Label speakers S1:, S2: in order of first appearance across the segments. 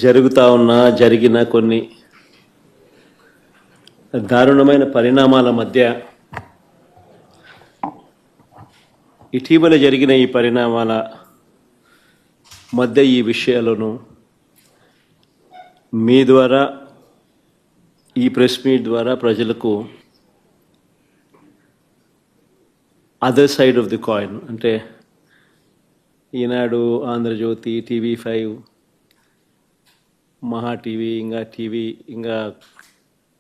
S1: జరిగిన కొన్ని దారుణమైన పరిణామాల మధ్య ఇటీవల జరిగిన ఈ పరిణామాల మధ్య ఈ విషయాలను మీ ద్వారా ఈ ప్రెస్ మీట్ ద్వారా ప్రజలకు other side of the coin అంటే ఈనాడు, ఆంధ్రజ్యోతి, TV5, మహా టీవీ, ఇంకా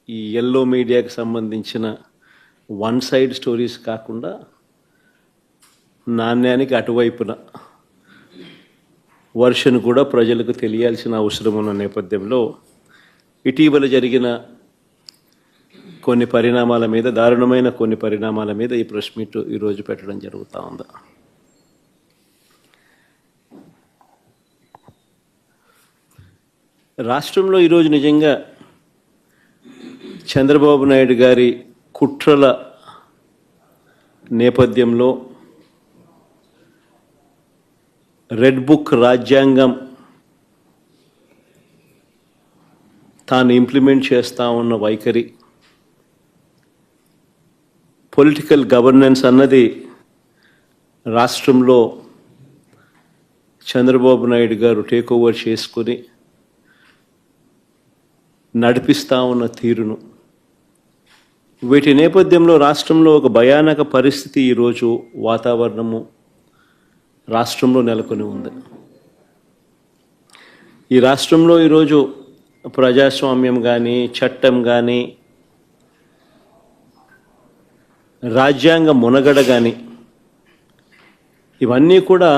S1: ఈ ఎల్లో మీడియాకి సంబంధించిన వన్ సైడ్ స్టోరీస్ కాకుండా నాణ్యానికి అటువైపున వర్షన్ కూడా ప్రజలకు తెలియాల్సిన అవసరం ఉన్న నేపథ్యంలో ఇటీవల జరిగిన కొన్ని పరిణామాల మీద, దారుణమైన కొన్ని పరిణామాల మీద ఈ ప్రెస్ మీట్ ఈరోజు పెట్టడం జరుగుతూ ఉంది. రాష్ట్రంలో ఈరోజు నిజంగా చంద్రబాబు నాయుడు గారి కుట్రల నేపథ్యంలో రెడ్ బుక్ రాజ్యాంగం తాను ఇంప్లిమెంట్ చేస్తూ ఉన్న వైఖరి, పొలిటికల్ గవర్నెన్స్ అన్నది రాష్ట్రంలో చంద్రబాబు నాయుడు గారు టేక్ ఓవర్ చేసుకుని నడిపిస్తూ ఉన్న తీరును, వీటి నేపథ్యంలో రాష్ట్రంలో ఒక భయానక పరిస్థితి ఈరోజు వాతావరణము రాష్ట్రంలో నెలకొని ఉంది. ఈ రాష్ట్రంలో ఈరోజు ప్రజాస్వామ్యం కానీ, చట్టం కానీ, రాజ్యాంగ మునగడ కానీ ఇవన్నీ కూడా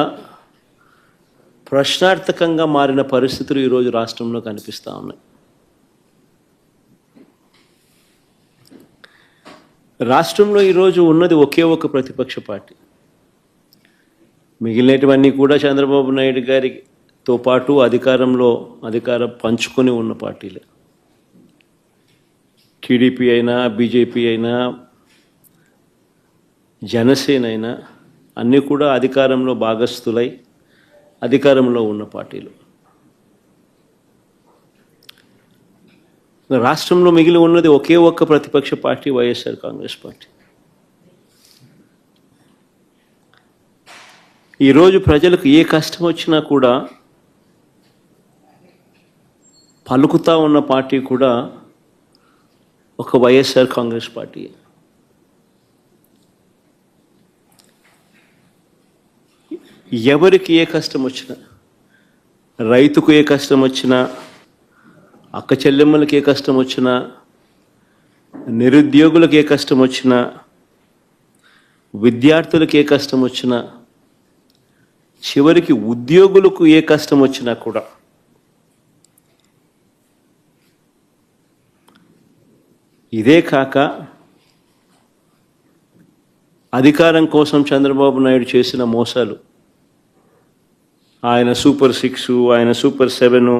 S1: ప్రశ్నార్థకంగా మారిన పరిస్థితులు ఈరోజు రాష్ట్రంలో కనిపిస్తూ ఉన్నాయి. రాష్ట్రంలో ఈరోజు ఉన్నది ఒకే ఒక ప్రతిపక్ష పార్టీ. మిగిలినటువన్నీ కూడా చంద్రబాబు నాయుడు గారితో పాటు అధికారం పంచుకొని ఉన్న పార్టీలే. టీడీపీ అయినా, బీజేపీ అయినా, జనసేన అయినా అన్నీ కూడా అధికారంలో భాగస్థులై అధికారంలో ఉన్న పార్టీలు. రాష్ట్రంలో మిగిలి ఉన్నది ఒకే ఒక్క ప్రతిపక్ష పార్టీ, వైఎస్ఆర్ కాంగ్రెస్ పార్టీ. ఈరోజు ప్రజలకు ఏ కష్టం వచ్చినా కూడా పలుకుతా ఉన్న పార్టీ కూడా ఒక వైఎస్ఆర్ కాంగ్రెస్ పార్టీ. ఎవరికి ఏ కష్టం వచ్చినా, రైతుకు ఏ కష్టం వచ్చినా, అక్క చెల్లెమ్మలకి ఏ కష్టం వచ్చినా, నిరుద్యోగులకు ఏ కష్టం వచ్చినా, విద్యార్థులకు ఏ కష్టం వచ్చినా, చివరికి ఉద్యోగులకు ఏ కష్టం వచ్చినా కూడా ఇదే కాక అధికారం కోసం చంద్రబాబు నాయుడు చేసిన మోసాలు, ఆయన సూపర్ 6, ఆయన సూపర్ 7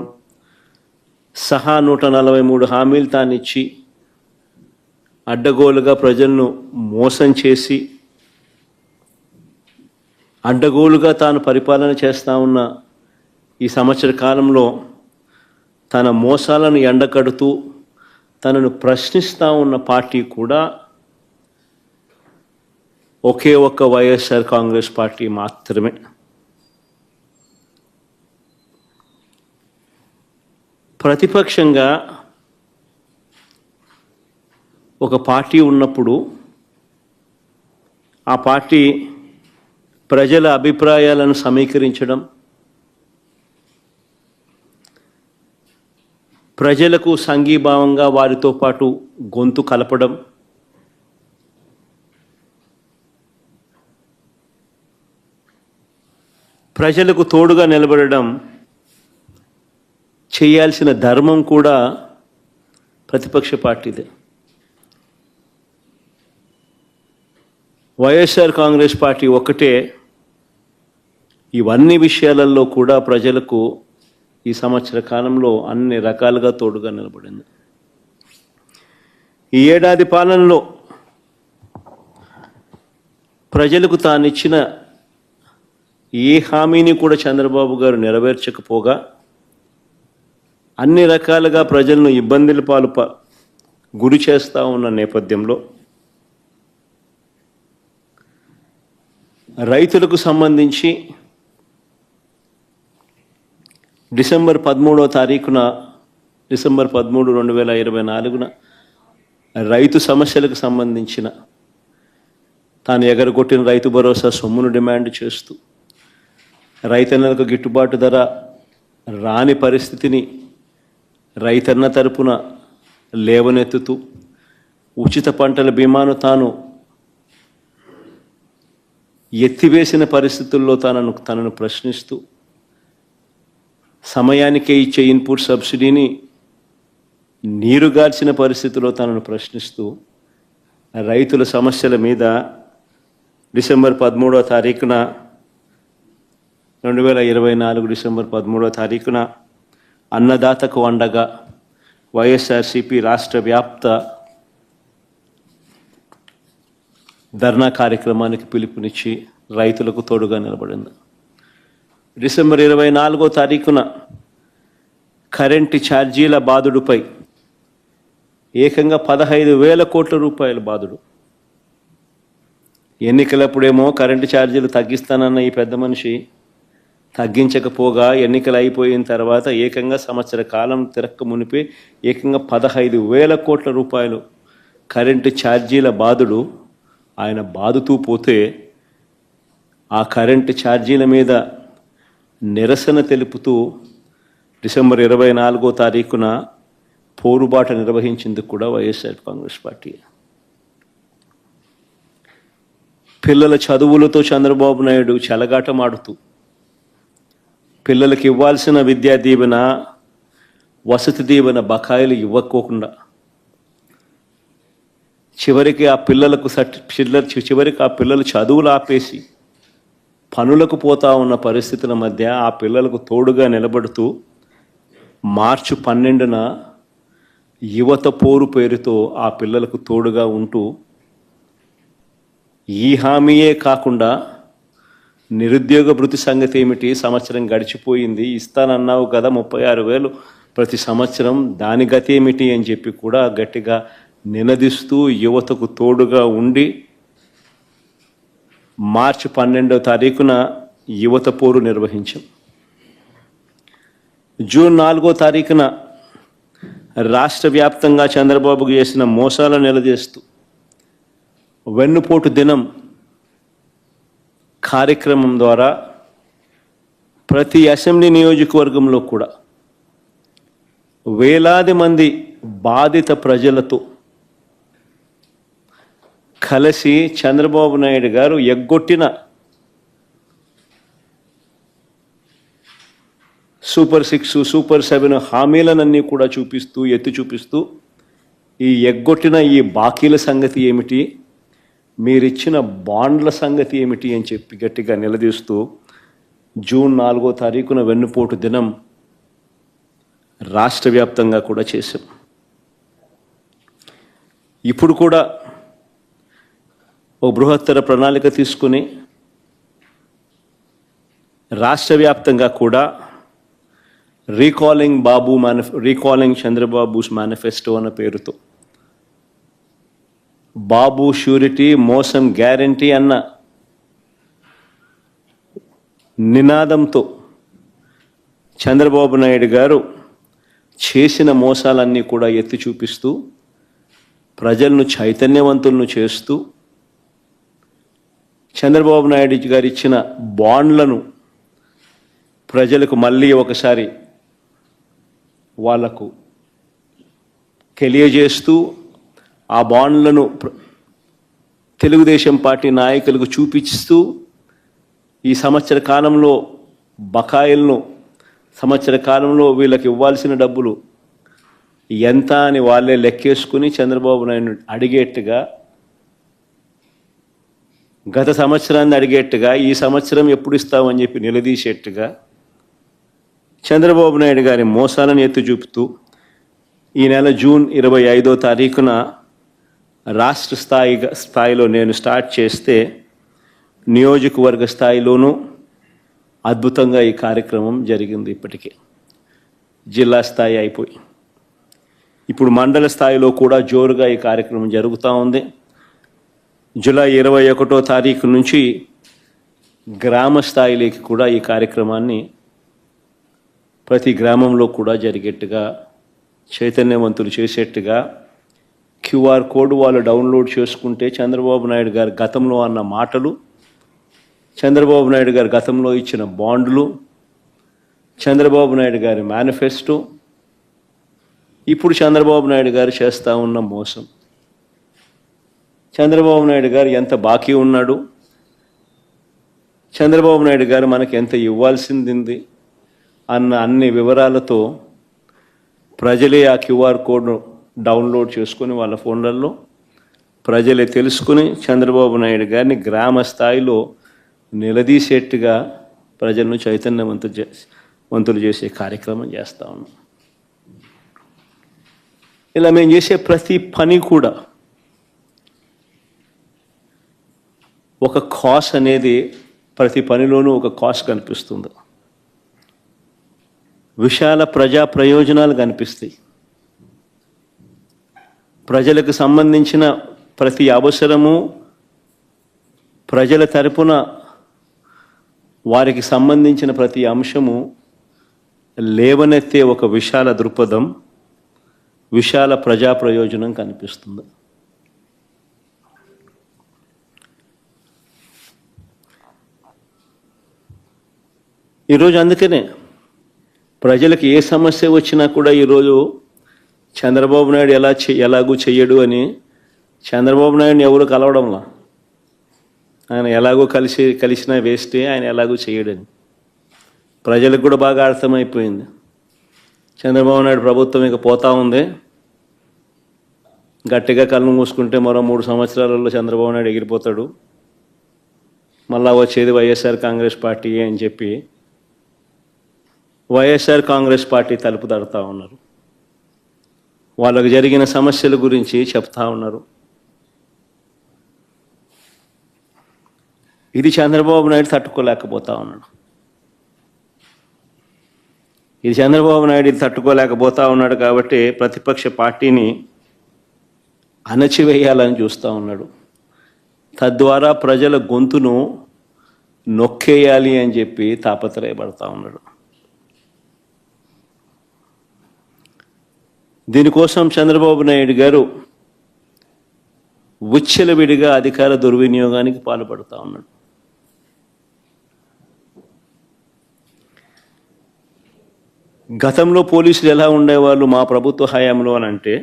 S1: సహా 143 హామీలు తానిచ్చి అడ్డగోలుగా ప్రజలను మోసం చేసి అడ్డగోలుగా తాను పరిపాలన చేస్తూ ఉన్న ఈ సంవత్సర కాలంలో తన మోసాలను ఎండకడుతూ తనను ప్రశ్నిస్తూ ఉన్న పార్టీ కూడా ఒకే ఒక్క వైఎస్ఆర్ కాంగ్రెస్ పార్టీ మాత్రమే. ప్రతిపక్షంగా ఒక పార్టీ ఉన్నప్పుడు ఆ పార్టీ ప్రజల అభిప్రాయాలను సమీకరించడం, ప్రజలకు సంఘీభావంగా వారితో పాటు గొంతు కలపడం, ప్రజలకు తోడుగా నిలబడడం చేయాల్సిన ధర్మం కూడా ప్రతిపక్ష పార్టీదే. వైఎస్ఆర్ కాంగ్రెస్ పార్టీ ఒక్కటే ఇవన్నీ విషయాలలో కూడా ప్రజలకు ఈ సంవత్సర కాలంలో అన్ని రకాలుగా తోడుగా నిలబడింది. ఈ ఏడాది పాలనలో ప్రజలకు తానిచ్చిన ఏ హామీని కూడా చంద్రబాబు గారు నెరవేర్చకపోగా అన్ని రకాలుగా ప్రజలను ఇబ్బందుల పాలు గురి చేస్తూ ఉన్న నేపథ్యంలో రైతులకు సంబంధించి డిసెంబర్ 13, 2024 రైతు సమస్యలకు సంబంధించిన తాను ఎగరగొట్టిన రైతు భరోసా సొమ్మును డిమాండ్ చేస్తూ రైతన్నలకు గిట్టుబాటు ధర రాని పరిస్థితిని రైతన్న తరపున లేవనెత్తుతూ ఉచిత పంటల బీమాను తాను ఎత్తివేసిన పరిస్థితుల్లో తనను ప్రశ్నిస్తూ సమయానికే ఇచ్చే ఇన్పుట్ సబ్సిడీని నీరుగార్చిన పరిస్థితిలో తనను ప్రశ్నిస్తూ రైతుల సమస్యల మీద డిసెంబర్ 13, 2024 అన్నదాతకు అండగా వైఎస్ఆర్సీపీ రాష్ట్ర వ్యాప్త ధర్నా కార్యక్రమానికి పిలుపునిచ్చి రైతులకు తోడుగా నిలబడింది. డిసెంబర్ 24 కరెంటు ఛార్జీల బాదుడుపై ఏకంగా 15,000 కోట్ల రూపాయల బాదుడు. ఎన్నికలప్పుడేమో కరెంటు ఛార్జీలు తగ్గిస్తానన్న ఈ పెద్ద మనిషి తగ్గించకపోగా ఎన్నికలు అయిపోయిన తర్వాత ఏకంగా సంవత్సర కాలం తిరక్క మునిపే ఏకంగా 15,000 కోట్ల రూపాయలు కరెంటు ఛార్జీల బాదుడు ఆయన బాదుతూ పోతే ఆ కరెంటు ఛార్జీల మీద నిరసన తెలుపుతూ డిసెంబర్ 24 పోరుబాట నిర్వహించేందుకు కూడా వైఎస్ఆర్ కాంగ్రెస్ పార్టీ. పిల్లల చదువులతో చంద్రబాబు నాయుడు చెలగాటమాడుతూ పిల్లలకి ఇవ్వాల్సిన విద్యా దీవెన వసతి దీవెన బకాయిలు ఇవ్వకోకుండా చివరికి ఆ పిల్లలు చదువులు ఆపేసి పనులకు పోతా ఉన్న పరిస్థితుల మధ్య ఆ పిల్లలకు తోడుగా నిలబడుతూ మార్చి 12 యువత పోరు పేరుతో ఆ పిల్లలకు తోడుగా ఉంటూ ఈ హామీయే కాకుండా నిరుద్యోగ భృతి సంగతి ఏమిటి, సంవత్సరం గడిచిపోయింది, ఇస్తానన్నావు కదా 36,000 ప్రతి సంవత్సరం, దాని గతి ఏమిటి అని చెప్పి కూడా గట్టిగా నినదిస్తూ యువతకు తోడుగా ఉండి మార్చి 12 యువత పోరు నిర్వహించాం. జూన్ 4 రాష్ట్ర వ్యాప్తంగా చంద్రబాబుకు చేసిన మోసాలను నిలదీస్తూ వెన్నుపోటు దినం కార్యక్రమం ద్వారా ప్రతి అసెంబ్లీ నియోజకవర్గంలో కూడా వేలాది మంది బాధిత ప్రజలతో కలిసి చంద్రబాబు నాయుడు గారు ఎగ్గొట్టిన సూపర్ 6, సూపర్ 7 హామీలనన్నీ కూడా ఎత్తి చూపిస్తూ ఈ ఎగ్గొట్టిన ఈ బాకీల సంగతి ఏమిటి, మీరిచ్చిన బాండ్ల సంగతి ఏమిటి అని చెప్పి గట్టిగా నిలదీస్తూ జూన్ 4 వెన్నుపోటు దినం రాష్ట్ర వ్యాప్తంగా కూడా చేశాం. ఇప్పుడు కూడా ఓ బృహత్తర ప్రణాళిక తీసుకుని రాష్ట్ర వ్యాప్తంగా కూడా రీకాలింగ్ చంద్రబాబుస్ మేనిఫెస్టో అన్న పేరుతో బాబు ష్యూరిటీ మోసం గ్యారంటీ అన్న నినాదంతో చంద్రబాబు నాయుడు గారు చేసిన మోసాలన్నీ కూడా ఎత్తి చూపిస్తూ ప్రజలను చైతన్యవంతులను చేస్తూ చంద్రబాబు నాయుడు గారు ఇచ్చిన బాండ్లను ప్రజలకు మళ్ళీ ఒకసారి వాళ్లకు తెలియజేస్తూ ఆ బాండ్లను తెలుగుదేశం పార్టీ నాయకులకు చూపిస్తూ ఈ సంవత్సర కాలంలో బకాయిలను సంవత్సర కాలంలో వీళ్ళకి ఇవ్వాల్సిన డబ్బులు ఎంత అని వాళ్ళే లెక్కేసుకుని చంద్రబాబు నాయుడు అడిగేట్టుగా, గత సంవత్సరాన్ని అడిగేట్టుగా ఈ సంవత్సరం ఎప్పుడు ఇస్తామని చెప్పి నిలదీసేట్టుగా చంద్రబాబు నాయుడు గారి మోసాలను ఎత్తి చూపుతూ ఈ నెల జూన్ 25 రాష్ట్ర స్థాయిలో నేను స్టార్ట్ చేస్తే నియోజకవర్గ స్థాయిలోనూ అద్భుతంగా ఈ కార్యక్రమం జరిగింది. ఇప్పటికే జిల్లా స్థాయి అయిపోయి ఇప్పుడు మండల స్థాయిలో కూడా జోరుగా ఈ కార్యక్రమం జరుగుతూ ఉంది. జూలై 21వ తారీఖు నుంచి గ్రామ స్థాయిలోకి కూడా ఈ కార్యక్రమాన్ని ప్రతి గ్రామంలో కూడా జరిగేట్టుగా చైతన్యవంతులు చేసేట్టుగా QR కోడ్ వాళ్ళు డౌన్లోడ్ చేసుకుంటే చంద్రబాబు నాయుడు గారు గతంలో అన్న మాటలు, చంద్రబాబు నాయుడు గారు గతంలో ఇచ్చిన బాండ్లు, చంద్రబాబు నాయుడు గారి మేనిఫెస్టో, ఇప్పుడు చంద్రబాబు నాయుడు గారు చేస్తూ ఉన్న మోసం, చంద్రబాబు నాయుడు గారు ఎంత బాకీ ఉన్నాడు, చంద్రబాబు నాయుడు గారు మనకి ఎంత ఇవ్వాల్సింది అన్న అన్ని వివరాలతో ప్రజలే ఆ QR కోడ్ను డౌన్లోడ్ చేసుకుని వాళ్ళ ఫోన్లలో ప్రజలే తెలుసుకుని చంద్రబాబు నాయుడు గారిని గ్రామ స్థాయిలో నిలదీసేట్టుగా ప్రజలను చైతన్యవంతులు చేసే కార్యక్రమం చేస్తూ ఉన్నాం. ఇలా మేము చేసే ప్రతి పని కూడా ఒక కాస్ట్ అనేది, ప్రతి పనిలోనూ ఒక కాస్ట్ కనిపిస్తుంది. విశాల ప్రజా ప్రయోజనాలు కనిపిస్తాయి. ప్రజలకు సంబంధించిన ప్రతి అవసరము, ప్రజల తరపున వారికి సంబంధించిన ప్రతి అంశము లేవనెత్తే ఒక విశాల దృక్పథం, విశాల ప్రజా ప్రయోజనం కనిపిస్తుంది. ఈరోజు అందుకనే ప్రజలకు ఏ సమస్య వచ్చినా కూడా ఈరోజు చంద్రబాబు నాయుడు ఎలాగూ చెయ్యడు అని చంద్రబాబు నాయుడిని ఎవరు కలవడంలా. ఆయన ఎలాగో కలిసినా వేస్తే ఆయన ఎలాగూ చెయ్యడని ప్రజలకు కూడా బాగా అర్థమైపోయింది. చంద్రబాబు నాయుడు ప్రభుత్వం ఇక పోతా ఉంది, గట్టిగా కళ్ళు మూసుకుంటే మరో 3 సంవత్సరాలలో చంద్రబాబు నాయుడు ఎగిరిపోతాడు, మళ్ళా వచ్చేది వైఎస్ఆర్ కాంగ్రెస్ పార్టీ అని చెప్పి వైఎస్ఆర్ కాంగ్రెస్ పార్టీ తలుపు తడుతూ ఉన్నారు. వాళ్ళకు జరిగిన సమస్యల గురించి చెప్తా ఉన్నారు. ఇది చంద్రబాబు నాయుడు తట్టుకోలేకపోతా ఉన్నాడు. ఇది చంద్రబాబు నాయుడు తట్టుకోలేకపోతా ఉన్నాడు కాబట్టి ప్రతిపక్ష పార్టీని అణచివేయాలని చూస్తూ ఉన్నాడు. తద్వారా ప్రజల గొంతును నొక్కేయాలి అని చెప్పి తాపత్రయపడతా ఉన్నాడు. దీనికోసం చంద్రబాబు నాయుడు గారు విచ్చలవిడిగా అధికార దుర్వినియోగానికి పాల్పడుతూ ఉన్నాడు. గతంలో పోలీసులు ఎలా ఉండేవాళ్ళు మా ప్రభుత్వ హయాంలో అని అంటే,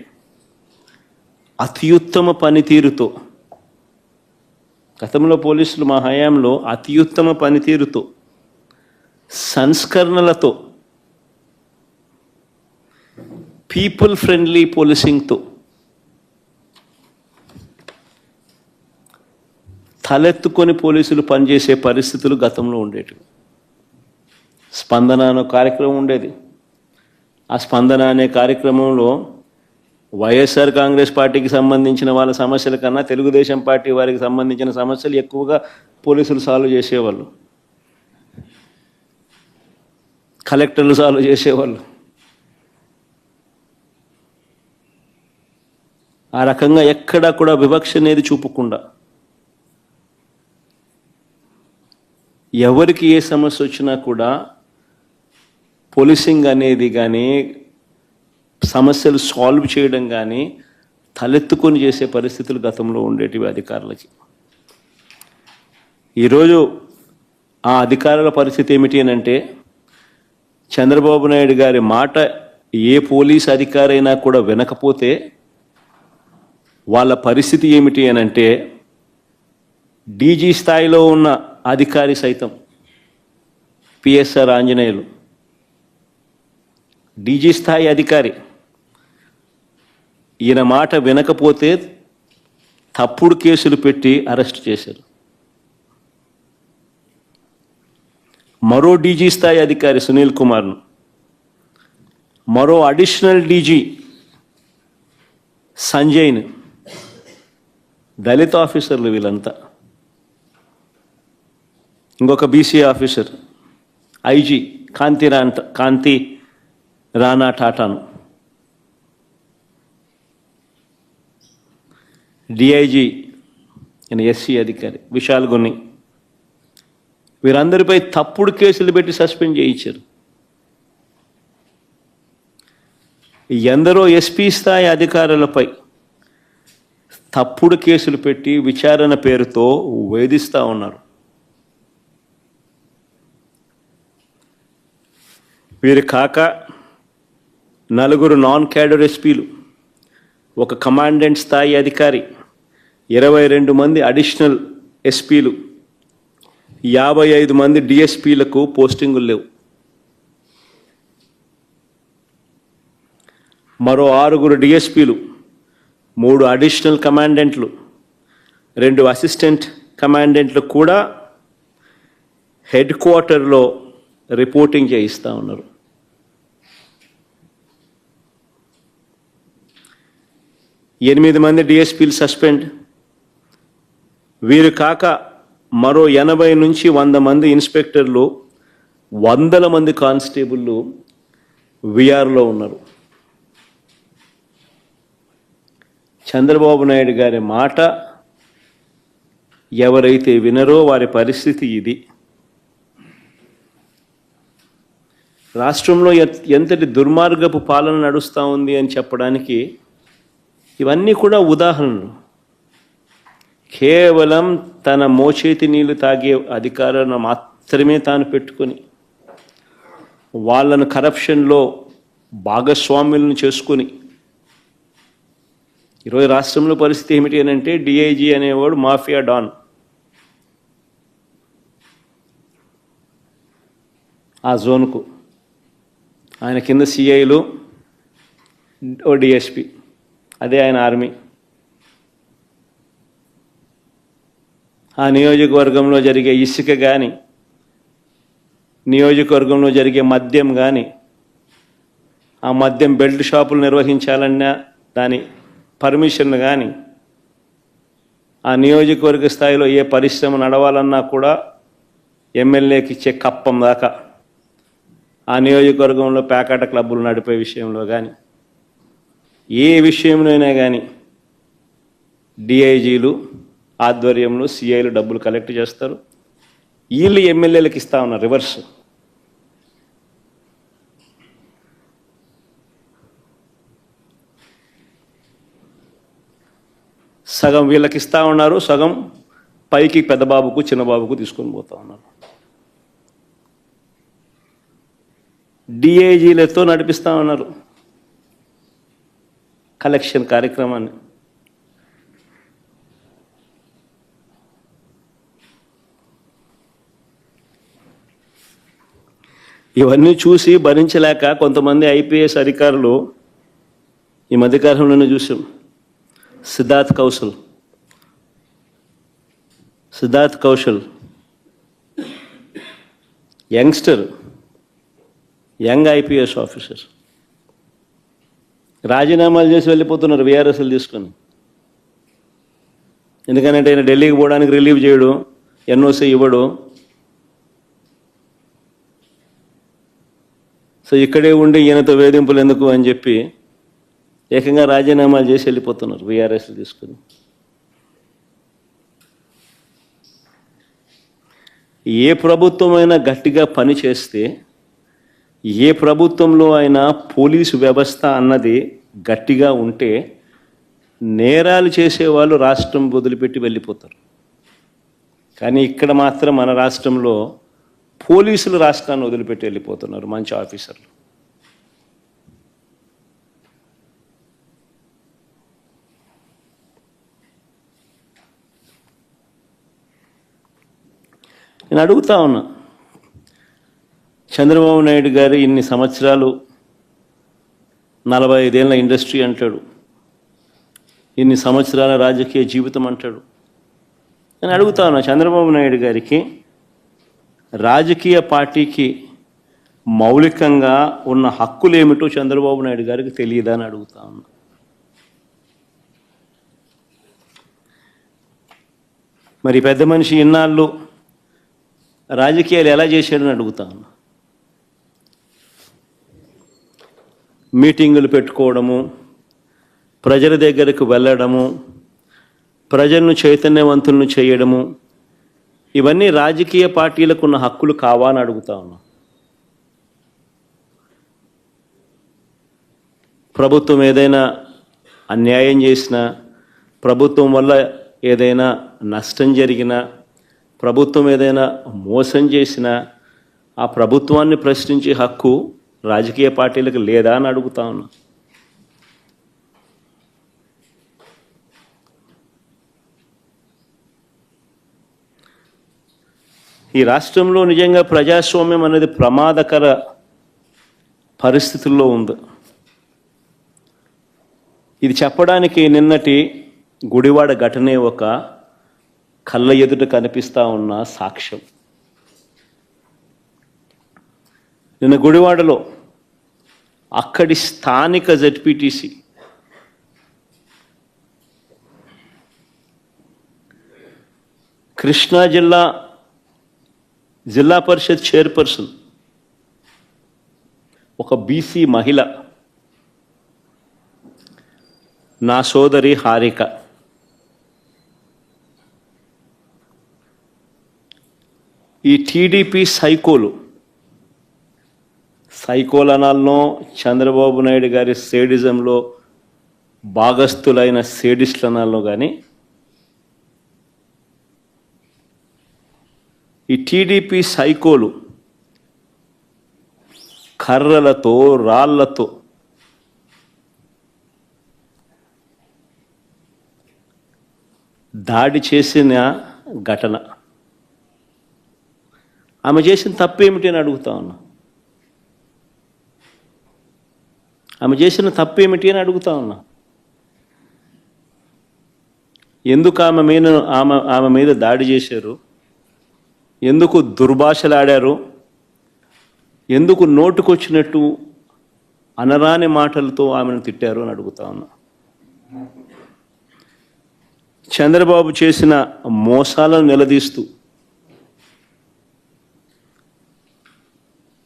S1: అత్యుత్తమ పనితీరుతో, గతంలో పోలీసులు మా హయాంలో అత్యుత్తమ పనితీరుతో, సంస్కరణలతో, పీపుల్ ఫ్రెండ్లీ పోలీసింగ్తో తలెత్తుకొని పోలీసులు పనిచేసే పరిస్థితులు గతంలో ఉండేటివి. స్పందన అనే కార్యక్రమం ఉండేది. ఆ స్పందన అనే కార్యక్రమంలో వైఎస్ఆర్ కాంగ్రెస్ పార్టీకి సంబంధించిన వాళ్ళ సమస్యల కన్నా తెలుగుదేశం పార్టీ వారికి సంబంధించిన సమస్యలు ఎక్కువగా పోలీసులు సాల్వ్ చేసేవాళ్ళు, కలెక్టర్లు సాల్వ్ చేసేవాళ్ళు. ఆ రకంగా ఎక్కడా కూడా వివక్ష అనేది చూపకుండా ఎవరికి ఏ సమస్య వచ్చినా కూడా పోలీసింగ్ అనేది కానీ సమస్యలు సాల్వ్ చేయడం కానీ తలెత్తుకొని చేసే పరిస్థితులు గతంలో ఉండేటివి అధికారులకి. ఈరోజు ఆ అధికారుల పరిస్థితి ఏమిటి అని అంటే, చంద్రబాబు నాయుడు గారి మాట ఏ పోలీస్ అధికారైనా కూడా వినకపోతే వాళ్ళ పరిస్థితి ఏమిటి అని అంటే, డీజీ స్థాయిలో ఉన్న అధికారి సైతం, పిఎస్ఆర్ ఆంజనేయులు డీజీ స్థాయి అధికారి, ఈయన మాట వినకపోతే తప్పుడు కేసులు పెట్టి అరెస్ట్ చేశారు. మరో డీజీ స్థాయి అధికారి సునీల్ కుమార్ను, మరో అడిషనల్ డీజీ సంజయ్ను, దళిత ఆఫీసర్లు వీళ్ళంతా, ఇంకొక బీసీ ఆఫీసర్, ఐజీ కాంతి రానా టాటాను, డిఐజీ అని ఎస్సీ అధికారి విశాల్ గున్ని, వీరందరిపై తప్పుడు కేసులు పెట్టి సస్పెండ్ చేయించారు. ఎందరో ఎస్పీ స్థాయి అధికారులపై తప్పుడు కేసులు పెట్టి విచారణ పేరుతో వేధిస్తూ ఉన్నారు. వీరు కాక నలుగురు నాన్ క్యాడర్ ఎస్పీలు, ఒక కమాండెంట్ స్థాయి అధికారి, 22 మంది అడిషనల్ ఎస్పీలు, 55 మంది డిఎస్పీలకు పోస్టింగులు లేవు. మరో 6 డిఎస్పీలు, 3 అడిషనల్ కమాండెంట్లు, 2 అసిస్టెంట్ కమాండెంట్లు కూడా హెడ్ క్వార్టర్లో రిపోర్టింగ్ చేయిస్తూ ఉన్నారు. ఎనిమిది మంది డిఎస్పీలు సస్పెండ్. వీరు కాక మరో 80 నుంచి 100 మంది ఇన్స్పెక్టర్లు, 100 మంది కానిస్టేబుళ్ళు విఆర్లో ఉన్నారు. చంద్రబాబు నాయుడు గారి మాట ఎవరైతే వినరో వారి పరిస్థితి ఇది. రాష్ట్రంలో ఎంతటి దుర్మార్గపు పాలన నడుస్తూ ఉంది అని చెప్పడానికి ఇవన్నీ కూడా ఉదాహరణలు. కేవలం తన మోచేతి నీళ్లు తాగే అధికారాలను మాత్రమే తాను పెట్టుకొని వాళ్ళను కరప్షన్లో భాగస్వాములను చేసుకొని ఈరోజు రాష్ట్రంలో పరిస్థితి ఏమిటి అని అంటే, డిఐజీ అనేవాడు మాఫియా డాన్. ఆ జోన్కు ఆయన కింద సిఐలు, ఓ డిఎస్పి, అదే ఆయన ఆర్మీ. ఆ నియోజకవర్గంలో జరిగే ఇసుక కానీ, నియోజకవర్గంలో జరిగే మద్యం కానీ, ఆ మద్యం బెల్ట్ షాపులు నిర్వహించాలన్నా దాని పర్మిషన్ కానీ, ఆ నియోజకవర్గ స్థాయిలో ఏ పరిశ్రమ నడవాలన్నా కూడా ఎమ్మెల్యేకి ఇచ్చే కప్పం దాకా, ఆ నియోజకవర్గంలో పేకాట క్లబ్బులు నడిపే విషయంలో కానీ, ఏ విషయంలోనైనా కానీ డిఐజీలు ఆధ్వర్యంలో సిఐలు డబ్బులు కలెక్ట్ చేస్తారు. వీళ్ళు ఎమ్మెల్యేలకు ఇస్తా ఉన్నారు రివర్స్. సగం వీళ్ళకి ఇస్తూ ఉన్నారు, సగం పైకి పెద్దబాబుకు చిన్నబాబుకు తీసుకొని పోతూ ఉన్నారు. డిఐజీలతో నడిపిస్తూ ఉన్నారు కలెక్షన్ కార్యక్రమాన్ని. ఇవన్నీ చూసి భరించలేక కొంతమంది ఐపీఎస్ అధికారులు ఈ మధ్యకాలంలోనే చూసాం. Siddharth Kaushal young IPS officer రాజీనామాలు చేసి వెళ్ళిపోతున్నారు విఆర్ఎస్లు తీసుకొని. ఎందుకంటే ఆయన ఢిల్లీకి పోవడానికి రిలీవ్ చేయడు, ఎన్ఓసి ఇవ్వడు. సో ఇక్కడే ఉండి ఈయనతో వేధింపులు ఎందుకు అని చెప్పి ఏకంగా రాజీనామాలు చేసి వెళ్ళిపోతున్నారు విఆర్ఎస్లు తీసుకుని. ఏ ప్రభుత్వమైనా గట్టిగా పని చేస్తే, ఏ ప్రభుత్వంలో అయినా పోలీసు వ్యవస్థ అన్నది గట్టిగా ఉంటే నేరాలు చేసేవాళ్ళు రాష్ట్రం వదిలిపెట్టి వెళ్ళిపోతారు. కానీ ఇక్కడ మాత్రం మన రాష్ట్రంలో పోలీసులు రాష్ట్రాన్ని వదిలిపెట్టి వెళ్ళిపోతున్నారు మంచి ఆఫీసర్లు. నేను అడుగుతా ఉన్నా, చంద్రబాబు నాయుడు గారు ఇన్ని సంవత్సరాలు 45 ఏళ్ళ ఇండస్ట్రీ అంటాడు, ఇన్ని సంవత్సరాల రాజకీయ జీవితం అంటాడు. నేను అడుగుతా ఉన్నా, చంద్రబాబు నాయుడు గారికి రాజకీయ పార్టీకి మౌలికంగా ఉన్న హక్కులు ఏమిటో చంద్రబాబు నాయుడు గారికి తెలియదా అని అడుగుతా ఉన్నా. మరి పెద్ద మనిషి ఇన్నాళ్ళు రాజకీయాలు ఎలా చేశాడని అడుగుతా ఉన్నా. మీటింగులు పెట్టుకోవడము, ప్రజల దగ్గరకు వెళ్ళడము, ప్రజలను చైతన్యవంతులను చేయడము, ఇవన్నీ రాజకీయ పార్టీలకు ఉన్న హక్కులు కావా అని అడుగుతా ఉన్నాం. ప్రభుత్వం ఏదైనా అన్యాయం చేసినా, ప్రభుత్వం వల్ల ఏదైనా నష్టం జరిగినా, ప్రభుత్వం ఏదైనా మోసం చేసినా ఆ ప్రభుత్వాన్ని ప్రశ్నించే హక్కు రాజకీయ పార్టీలకు లేదా అని అడుగుతా ఉన్నా. ఈ రాష్ట్రంలో నిజంగా ప్రజాస్వామ్యం అనేది ప్రమాదకర పరిస్థితుల్లో ఉంది. ఇది చెప్పడానికి నిన్నటి గుడివాడ ఘటనే ఒక కళ్ళ ఎదుట కనిపిస్తూ ఉన్న సాక్ష్యం. నిన్న గుడివాడలో అక్కడి స్థానిక జెడ్పీటీసీ కృష్ణా జిల్లా పరిషత్ చైర్పర్సన్ ఒక బీసీ మహిళ, నా సోదరి హారిక, ఈ టీడీపీ సైకోలనాల్లో చంద్రబాబు నాయుడు గారి సేడిజంలో భాగస్థులైన సేడిస్టులనాల్లో కానీ ఈ టీడీపీ సైకోలు కర్రలతో రాళ్లతో దాడి చేసిన ఘటన. ఆమె చేసిన తప్పేమిటి అని అడుగుతా ఉన్నా. ఆమె చేసిన తప్పేమిటి అని అడుగుతా ఉన్నా. ఎందుకు ఆమె మీద దాడి చేశారు? ఎందుకు దుర్భాషలాడారు? ఎందుకు నోటుకొచ్చినట్టు అనరాని మాటలతో ఆమెను తిట్టారు అని అడుగుతా ఉన్నా. చంద్రబాబు చేసిన మోసాలను నిలదీస్తూ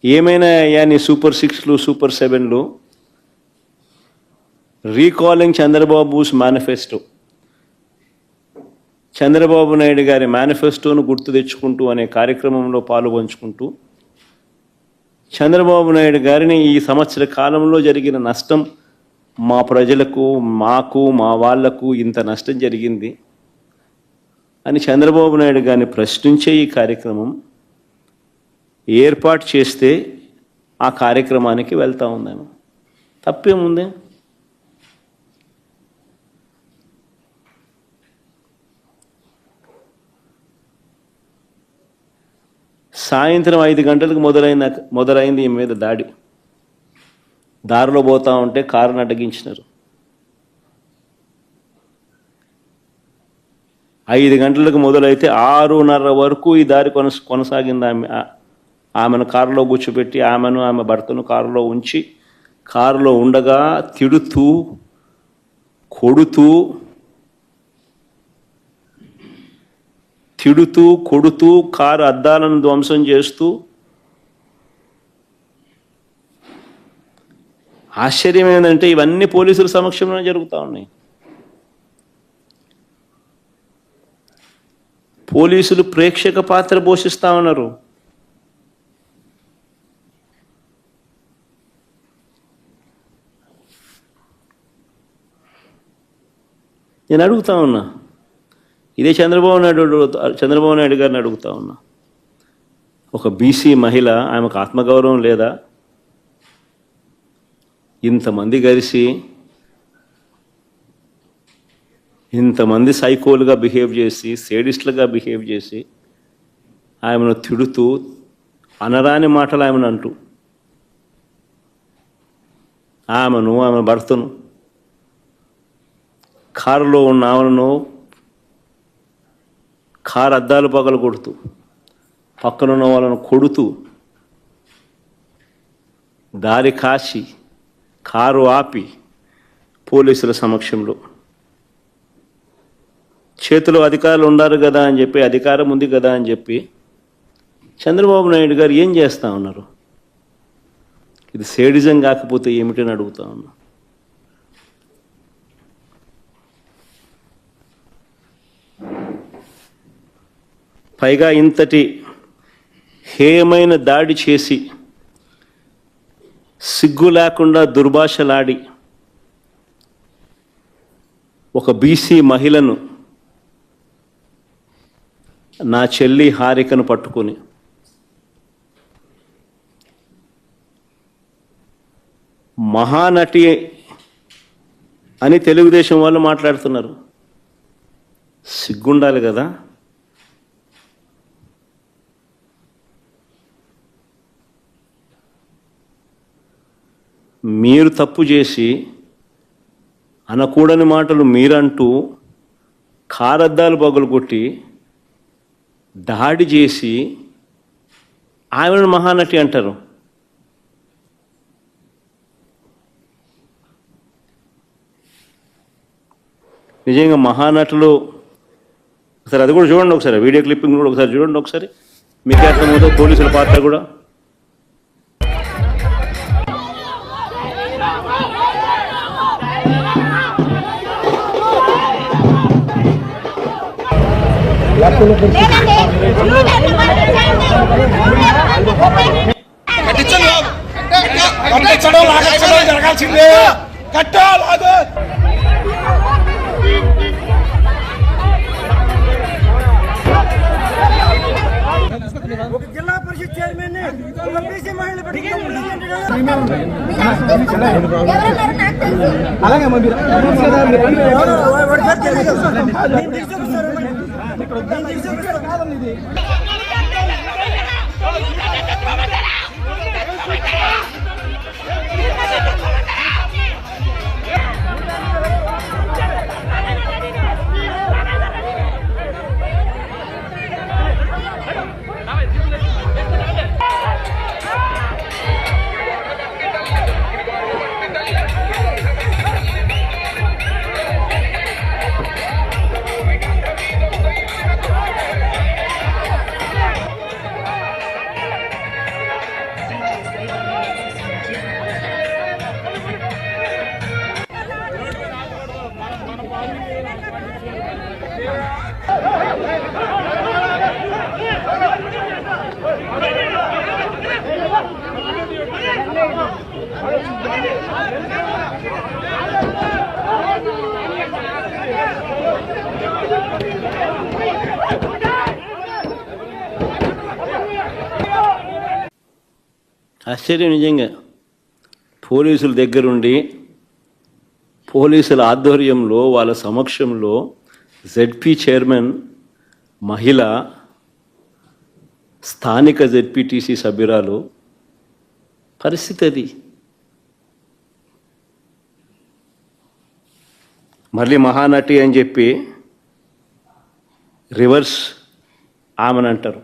S1: ఏమైనా అయ్యా నీ సూపర్ 6లు సూపర్ 7లు, రీకాలింగ్ చంద్రబాబుస్ మేనిఫెస్టో, చంద్రబాబు నాయుడు గారి మేనిఫెస్టోను గుర్తు తెచ్చుకుంటూ అనే కార్యక్రమంలో పాలుపంచుకుంటూ చంద్రబాబు నాయుడు గారిని ఈ సంవత్సర కాలంలో జరిగిన నష్టం, మా ప్రజలకు, మాకు, మా వాళ్లకు ఇంత నష్టం జరిగింది అని చంద్రబాబు నాయుడు గారిని ప్రశ్నించే ఈ కార్యక్రమం ఏర్పాటు చేస్తే ఆ కార్యక్రమానికి వెళ్తా ఉందాము. తప్పేముంది? సాయంత్రం 5 గంటలకు మొదలైంది ఈ మీద దాడి. దారిలో పోతా ఉంటే కారును అడ్డగించినారు. 5 గంటలకు మొదలైతే 6:30 వరకు ఈ దారి కొనసాగింది. ఆమెను కారులో కూర్చోబెట్టి ఆమె భర్తను కారులో ఉంచి కారులో ఉండగా తిడుతూ, కొడుతూ కారు అద్దాలను ధ్వంసం చేస్తూ, ఆశ్చర్యం ఏంటంటే ఇవన్నీ పోలీసుల సమక్షంలో జరుగుతూ ఉన్నాయి. పోలీసులు ప్రేక్షక పాత్ర పోషిస్తూ ఉన్నారు. నేను అడుగుతా ఉన్నా, ఇదే చంద్రబాబు నాయుడు గారిని అడుగుతా ఉన్నా. ఒక బీసీ మహిళ, ఆమెకు ఆత్మగౌరవం లేదా? ఇంతమంది కలిసి ఇంతమంది సైకోలుగా బిహేవ్ చేసి, సేడిస్టులుగా బిహేవ్ చేసి ఆమెను తిడుతూ, అనరాని మాటలు ఆమెను అంటూ, ఆమె భర్తను, కారులో ఉన్న ఆమెను కారు అద్దాలు పగలు కొడుతూ, పక్కనున్న వాళ్ళను కొడుతూ, దారి కాచి కారు ఆపి పోలీసుల సమక్షంలో చేతిలో అధికారులు ఉన్నారు కదా అని చెప్పి, అధికారం ఉంది కదా అని చెప్పి చంద్రబాబు నాయుడు గారు ఏం చేస్తూ ఉన్నారు? ఇది సేడిజం కాకపోతే ఏమిటని అడుగుతా ఉన్నా. పైగా ఇంతటి హేయమైన దాడి చేసి సిగ్గు లేకుండా దుర్భాషలాడి ఒక బీసీ మహిళను, నా చెల్లి హారికను పట్టుకొని మహానటి అని తెలుగుదేశం వాళ్ళు మాట్లాడుతున్నారు. సిగ్గుండాలి కదా. మీరు తప్పు చేసి అనకూడని మాటలు మీరంటూ కారద్దాలు పగులుకొట్టి దాడి చేసి ఆమెను మహానటి అంటారు. నిజంగా మహానటులు ఒకసారి అది కూడా చూడండి, ఒకసారి వీడియో క్లిప్పింగ్ కూడా ఒకసారి చూడండి, ఒకసారి మీకు అర్థమవుతుంది పోలీసుల పాత్ర కూడా.
S2: జరగాల్సిందే కట్టాలి. జిల్లా పరిషత్ చైర్మన్ అలాగే
S1: ఆశ్చర్యం నిజంగా. పోలీసుల దగ్గరుండి పోలీసుల ఆధ్వర్యంలో వాళ్ళ సమక్షంలో జెడ్పీ చైర్మన్ మహిళ, స్థానిక జెడ్పీటీసీ సభ్యురాలు పరిస్థితి అది. మళ్ళీ మహానటి అని చెప్పి రివర్స్ ఆమెనంటారు.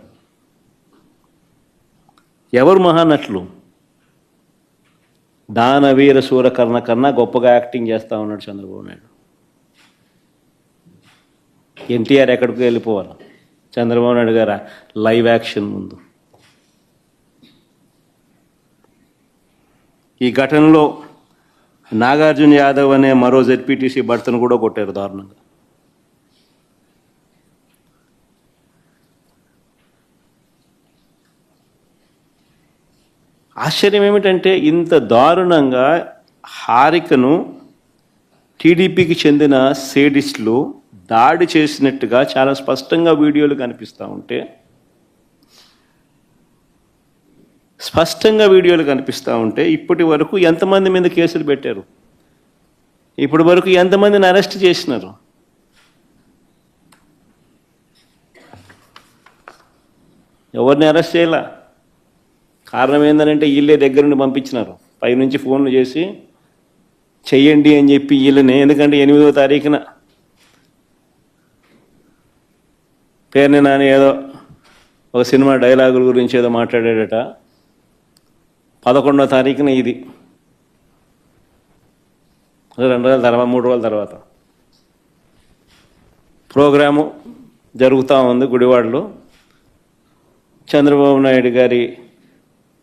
S1: ఎవరు మహానటులు? దానవీర సూరకర్ణ కన్నా గొప్పగా యాక్టింగ్ చేస్తూ ఉన్నాడు చంద్రబాబు నాయుడు. ఎన్టీఆర్ ఎక్కడికి వెళ్ళిపోవాలి, చంద్రబాబు నాయుడు గారు లైవ్ యాక్షన్ ముందు. ఈ ఘటనలో నాగార్జున యాదవ్ అనే మరో జెడ్పీటీసీ భర్తను కూడా కొట్టారు దారుణంగా. ఆశ్చర్యం ఏమిటంటే ఇంత దారుణంగా హారికను టీడీపీకి చెందిన సేడిస్టులు దాడి చేసినట్టుగా చాలా స్పష్టంగా వీడియోలు కనిపిస్తూ ఉంటే, ఇప్పటి వరకు ఎంతమంది మీద కేసులు పెట్టారు? ఇప్పటి వరకు ఎంతమందిని అరెస్ట్ చేసినారు? ఎవరిని అరెస్ట్ చేయాల? కారణం ఏంటంటే వీళ్ళే దగ్గర నుండి పంపించినారు, పైనుంచి ఫోన్లు చేసి చెయ్యండి అని చెప్పి వీళ్ళని. ఎందుకంటే 8వ తారీఖున పేరుని నాని ఏదో ఒక సినిమా డైలాగుల గురించి ఏదో మాట్లాడాడట. 11వ తారీఖున ఇది 2 రోజుల తర్వాత 3 రోజుల తర్వాత ప్రోగ్రాము జరుగుతూ ఉంది గుడివాడలో. చంద్రబాబు నాయుడు గారి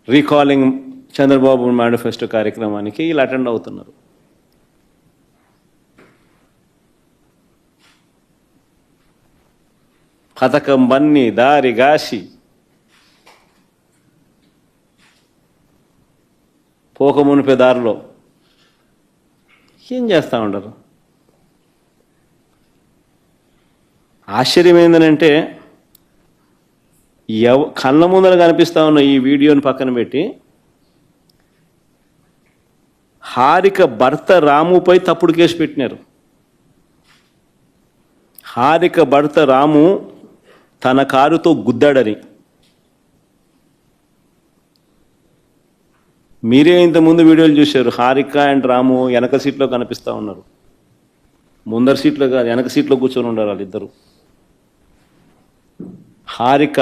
S1: రీకాలింగ్ చంద్రబాబు మేనిఫెస్టో కార్యక్రమానికి వీళ్ళు అటెండ్ అవుతున్నారు. పథకం బన్ని దారి గాసి పోకమునిపే దారిలో ఏం చేస్తూ ఉండరు. ఆశ్చర్యం ఏంటంటే కళ్ళ ముందర కనిపిస్తూ ఉన్న ఈ వీడియోని పక్కన పెట్టి హారిక భర్త రాముపై తప్పుడు కేసు పెట్టినారు. హారిక భర్త రాము తన కారుతో గుద్దాడని. మీరే ఇంతకుముందు వీడియోలు చూశారు. హారిక అండ్ రాము వెనక సీట్లో కనిపిస్తూ ఉన్నారు. ముందర సీట్లో కాదు, వెనక సీట్లో కూర్చొని ఉన్నారు వాళ్ళిద్దరు. హారిక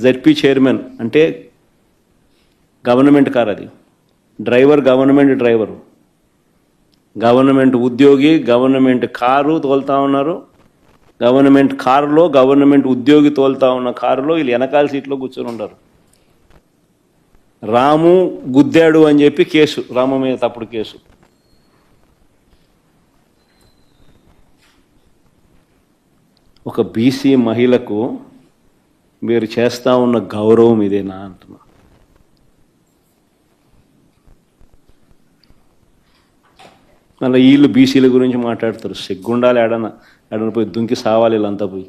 S1: జెడ్పీ చైర్మన్ అంటే గవర్నమెంట్ కార్, అది డ్రైవర్ గవర్నమెంట్ డ్రైవరు, గవర్నమెంట్ ఉద్యోగి, గవర్నమెంట్ కారు తోలుతా ఉన్నారు. గవర్నమెంట్ కారులో గవర్నమెంట్ ఉద్యోగి తోలుతా ఉన్న కారులో వీళ్ళు వెనకాల సీట్లో కూర్చొని ఉంటారు. రాము గుద్దాడు అని చెప్పి కేసు, రాము మీద తప్పుడు కేసు. ఒక బీసీ మహిళకు మీరు చేస్తా ఉన్న గౌరవం ఇదేనా అంటున్నా. మళ్ళీ వీళ్ళు బీసీల గురించి మాట్లాడతారు. సిగ్గుండాలి, ఎడన పోయి దుంకి సావాలి వీళ్ళంతా పోయి.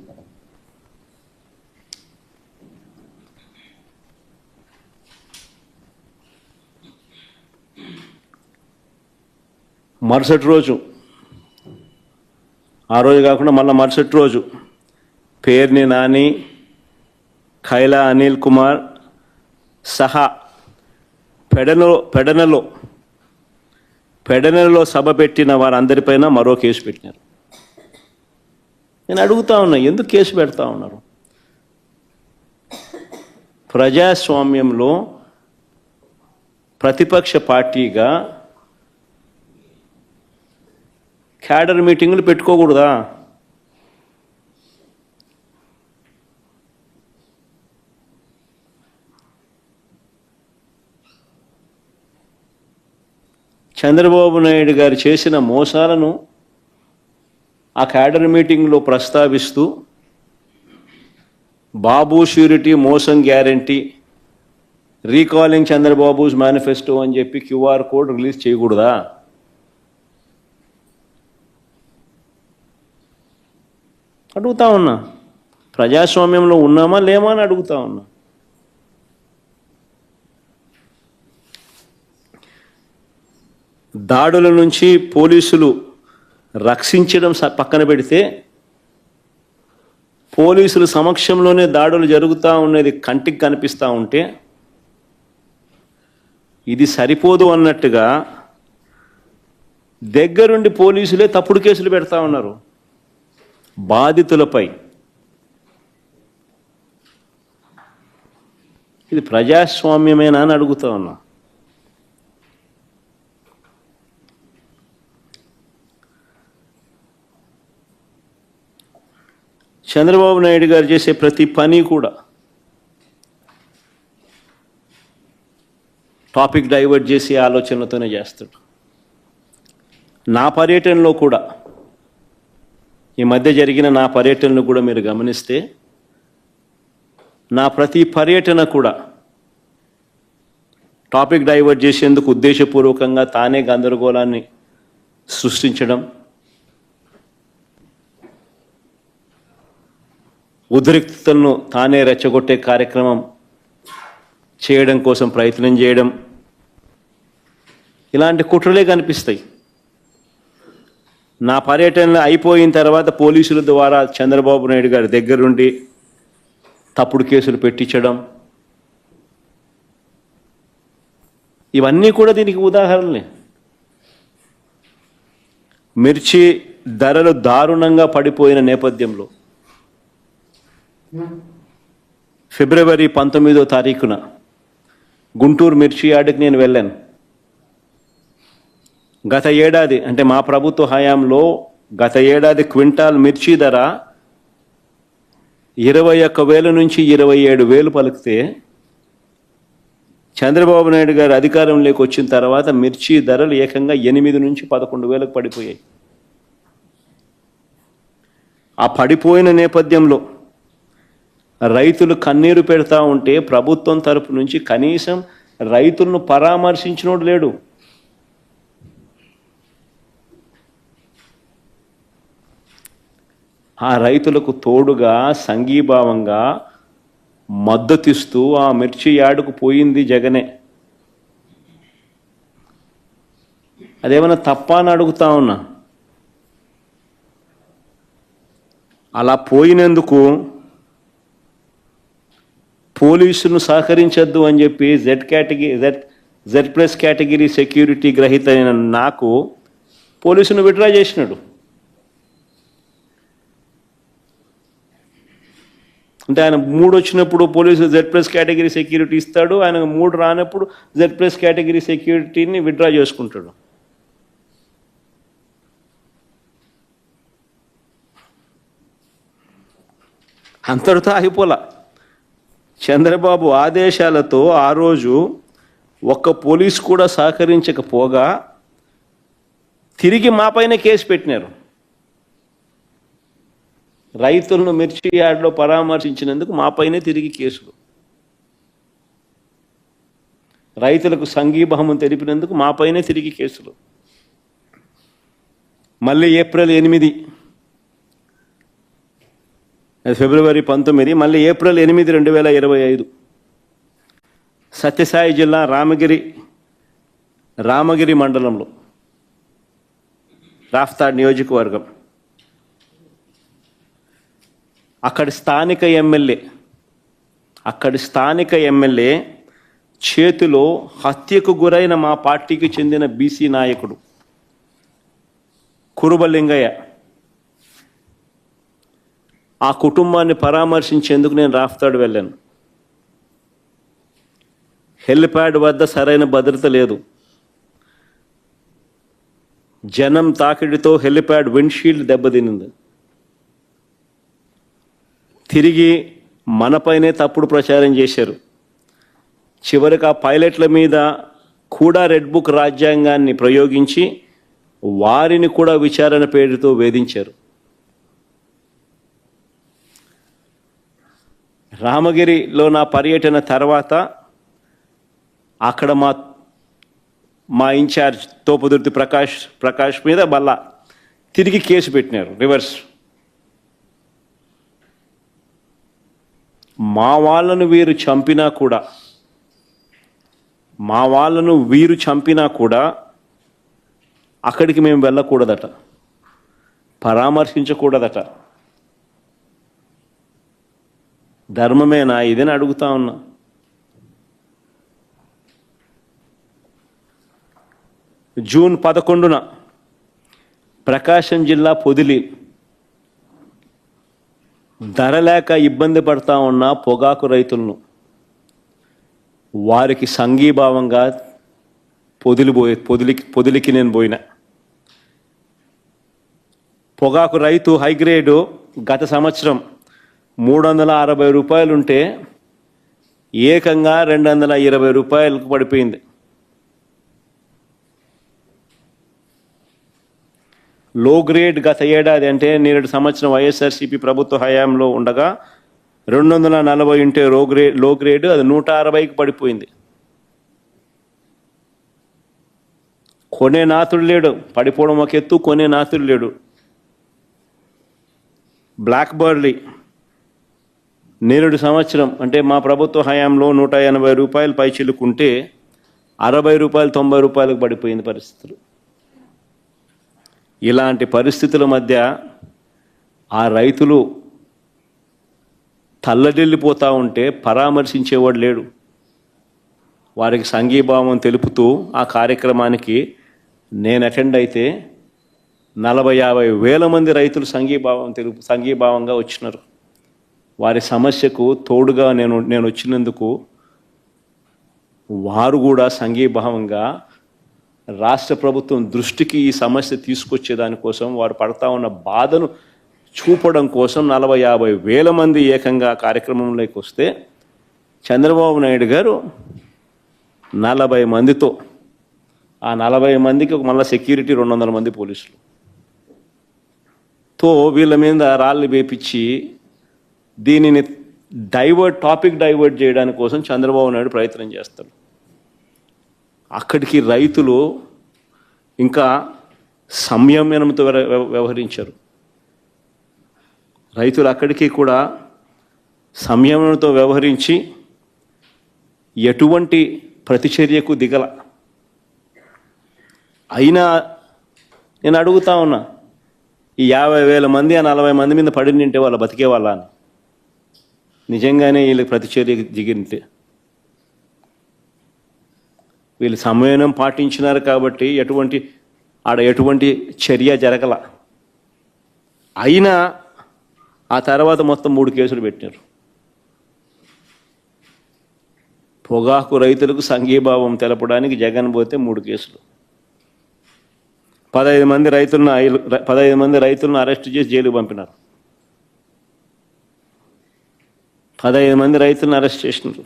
S1: మరుసటి రోజు, ఆ రోజు కాకుండా మళ్ళీ మరుసటి రోజు పేర్ని నాని, ఖైలా అనిల్ కుమార్ సహా పెడనలో సభ పెట్టిన వారందరిపైన మరో కేసు పెట్టినారు. నేను అడుగుతా ఉన్నా, ఎందుకు కేసు పెడతా ఉన్నారు? ప్రజాస్వామ్యంలో ప్రతిపక్ష పార్టీగా క్యాడర్ మీటింగులు పెట్టుకోకూడదా? చంద్రబాబు నాయుడు గారు చేసిన మోసాలను ఆ క్యాడర్ మీటింగ్లో ప్రస్తావిస్తూ బాబు ష్యూరిటీ మోసం గ్యారంటీ, రీకాలింగ్ చంద్రబాబుస్ మేనిఫెస్టో అని చెప్పి క్యూఆర్ కోడ్ రిలీజ్ చేయకూడదా? అడుగుతా ఉన్నా. ప్రజాస్వామ్యంలో ఉన్నామా లేమా అని అడుగుతా ఉన్నా. దాడుల నుంచి పోలీసులు రక్షించడం పక్కన పెడితే, పోలీసుల సమక్షంలోనే దాడులు జరుగుతూ ఉన్నది కంటికి కనిపిస్తూ ఉంటే, ఇది సరిపోదు అన్నట్టుగా దగ్గరుండి పోలీసులే తప్పుడు కేసులు పెడతా ఉన్నారు బాధితులపై. ఇది ప్రజాస్వామ్యమేనా అని అడుగుతా ఉన్నా. చంద్రబాబు నాయుడు గారు చేసే ప్రతి పని కూడా టాపిక్ డైవర్ట్ చేసే ఆలోచనలతోనే చేస్తాడు. నా పర్యటనలో కూడా, ఈ మధ్య జరిగిన నా పర్యటనను కూడా మీరు గమనిస్తే, నా ప్రతి పర్యటన కూడా టాపిక్ డైవర్ట్ చేసేందుకు ఉద్దేశపూర్వకంగా తానే గందరగోళాన్ని సృష్టించడం, ఉద్రిక్తతలను తానే రెచ్చగొట్టే కార్యక్రమం చేయడం కోసం ప్రయత్నం చేయడం, ఇలాంటి కుట్రలే కనిపిస్తాయి. నా పర్యటన అయిపోయిన తర్వాత పోలీసుల ద్వారా చంద్రబాబు నాయుడు గారి దగ్గరుండి తప్పుడు కేసులు పెట్టించడం, ఇవన్నీ కూడా దీనికి ఉదాహరణలే. మిర్చి ధరలు దారుణంగా పడిపోయిన నేపథ్యంలో ఫిబ్రవరి 19వ తారీఖున గుంటూరు మిర్చి యార్డుకి నేను వెళ్ళాను. గత ఏడాది, అంటే మా ప్రభుత్వ హయాంలో గత ఏడాది క్వింటాల్ మిర్చి ధర 21,000 నుంచి 27,000 పలికితే, చంద్రబాబు నాయుడు గారు అధికారంలోకి వచ్చిన తర్వాత మిర్చి ధరలు ఏకంగా 8 నుంచి 11 వేలకు పడిపోయాయి. ఆ పడిపోయిన నేపథ్యంలో రైతులు కన్నీరు పెడతా ఉంటే ప్రభుత్వం తరపు నుంచి కనీసం రైతులను పరామర్శించినోడు లేడు. ఆ రైతులకు తోడుగా సంఘీభావంగా మద్దతిస్తూ ఆ మిర్చి యార్డుకు పోయింది జగనే. అదేమన్నా తప్ప అని అడుగుతా ఉన్నా. అలా పోయినందుకు పోలీసును సహకరించద్దు అని చెప్పి జెడ్ ప్లస్ కేటగిరీ సెక్యూరిటీ గ్రహీత అయిన నాకు పోలీసును విత్డ్రా చేసినాడు. అంటే ఆయన 3 వచ్చినప్పుడు police Z plus category security ఇస్తాడు, ఆయన 3 రానప్పుడు జెడ్ ప్లస్ కేటగిరీ సెక్యూరిటీని విత్డ్రా చేసుకుంటాడు. అంతటితో ఆగిపోలా. చంద్రబాబు ఆదేశాలతో ఆ రోజు ఒక్క పోలీసు కూడా సహకరించకపోగా తిరిగి మాపైన కేసు పెట్టినారు. రైతులను మిర్చి యార్డ్లో పరామర్శించినందుకు మాపైనే తిరిగి కేసులు, రైతులకు సంఘీభావం తెలిపినందుకు మాపైనే తిరిగి కేసులు. మళ్ళీ ఏప్రిల్ 8, ఫిబ్రవరి 19, మళ్ళీ ఏప్రిల్ 8, 2025 సత్యసాయి జిల్లా రామగిరి మండలంలో రాఫ్తాడ్ నియోజకవర్గం అక్కడి స్థానిక ఎమ్మెల్యే చేతిలో హత్యకు గురైన మా పార్టీకి చెందిన బీసీ నాయకుడు కురుబలింగయ్య, ఆ కుటుంబాన్ని పరామర్శించేందుకు నేను రాఫ్తాడ్ వెళ్ళాను. హెలిప్యాడ్ వద్ద సరైన భద్రత లేదు. జనం తాకిడితో హెలిప్యాడ్ విండ్షీల్డ్ దెబ్బతినింది. తిరిగి మనపైనే తప్పుడు ప్రచారం చేశారు. చివరికి ఆ పైలట్ల మీద కూడా రెడ్ బుక్ రాజ్యాంగాన్ని ప్రయోగించి వారిని కూడా విచారణ పేరుతో వేధించారు. రామగిరిలో నా పర్యటన తర్వాత అక్కడ మా ఇన్ఛార్జ్ తోపుదుర్తి ప్రకాష్ మీద మళ్ళా తిరిగి కేసు పెట్టినారు రివర్స్. మా వాళ్ళను వీరు చంపినా కూడా అక్కడికి మేము వెళ్ళకూడదట, పరామర్శించకూడదట. ధర్మమేనా ఇదని అడుగుతా ఉన్నా. జూన్ 11న ప్రకాశం జిల్లా పొదిలి ధర లేక ఇబ్బంది పడతా ఉన్న పొగాకు రైతులను వారికి సంఘీభావంగా పొదిలికి నేను పోయినా. పొగాకు రైతు హైగ్రేడు గత సంవత్సరం 360 రూపాయలు ఉంటే ఏకంగా 220 రూపాయలకు పడిపోయింది. లో గ్రేడ్ గత ఏడాది అంటే నేటి సంవత్సరం వైఎస్ఆర్సీపీ ప్రభుత్వ హయాంలో ఉండగా 240 ఉంటే లో గ్రేడ్ అది 160కి పడిపోయింది. కొనే నాతుడు లేడు, పడిపోవడం ఒక ఎత్తు, కొనే నాతుడు లేడు. బ్లాక్ బర్లీ నేరుడు సంవత్సరం అంటే మా ప్రభుత్వ హయాంలో 180 రూపాయలు పైచిలుకుంటే 60 రూపాయలు 90 రూపాయలకు పడిపోయింది పరిస్థితులు. ఇలాంటి పరిస్థితుల మధ్య ఆ రైతులు తల్లడిల్లిపోతూ ఉంటే పరామర్శించేవాడు లేడు. వారికి సంఘీభావం తెలుపుతూ ఆ కార్యక్రమానికి నేను అటెండ్ అయితే 40-50 వేల మంది రైతులు సంఘీభావంగా వచ్చినారు. వారి సమస్యకు తోడుగా నేను వచ్చినందుకు వారు కూడా సంఘీభావంగా రాష్ట్ర ప్రభుత్వం దృష్టికి ఈ సమస్య తీసుకొచ్చేదానికోసం, వారు పడతా ఉన్న బాధను చూపడం కోసం 40-50 వేల మంది ఏకంగా కార్యక్రమంలోకి వస్తే చంద్రబాబు నాయుడు గారు 40 మందితో, ఆ 40 మందికి మళ్ళీ సెక్యూరిటీ 200 మంది పోలీసులు తో వీళ్ళ మీద రాళ్ళు వేపించి దీనిని టాపిక్ డైవర్ట్ చేయడానికి కోసం చంద్రబాబు నాయుడు ప్రయత్నం చేస్తారు. అక్కడికి రైతులు ఇంకా సంయమనంతో వ్యవహరించారు. రైతులు అక్కడికి కూడా సంయమనంతో వ్యవహరించి ఎటువంటి ప్రతిచర్యకు దిగల. అయినా నేను అడుగుతా ఉన్నా, ఈ 50,000 మంది ఆ 40 మంది మీద పడి నింటే వాళ్ళు బతికే వాళ్ళ అని, నిజంగానే వీళ్ళకి ప్రతిచర్యకు దిగింటే. వీళ్ళు సంయమనం పాటించినారు కాబట్టి ఎటువంటి చర్య జరగల. అయినా ఆ తర్వాత మొత్తం 3 కేసులు పెట్టినారు. పొగాకు రైతులకు సంఘీభావం తెలపడానికి జగన్ పోతే 3 కేసులు, 15 మంది రైతులను అరెస్ట్ చేసి జైలుకు పంపినారు. 15 మంది రైతులను అరెస్ట్ చేసినారు.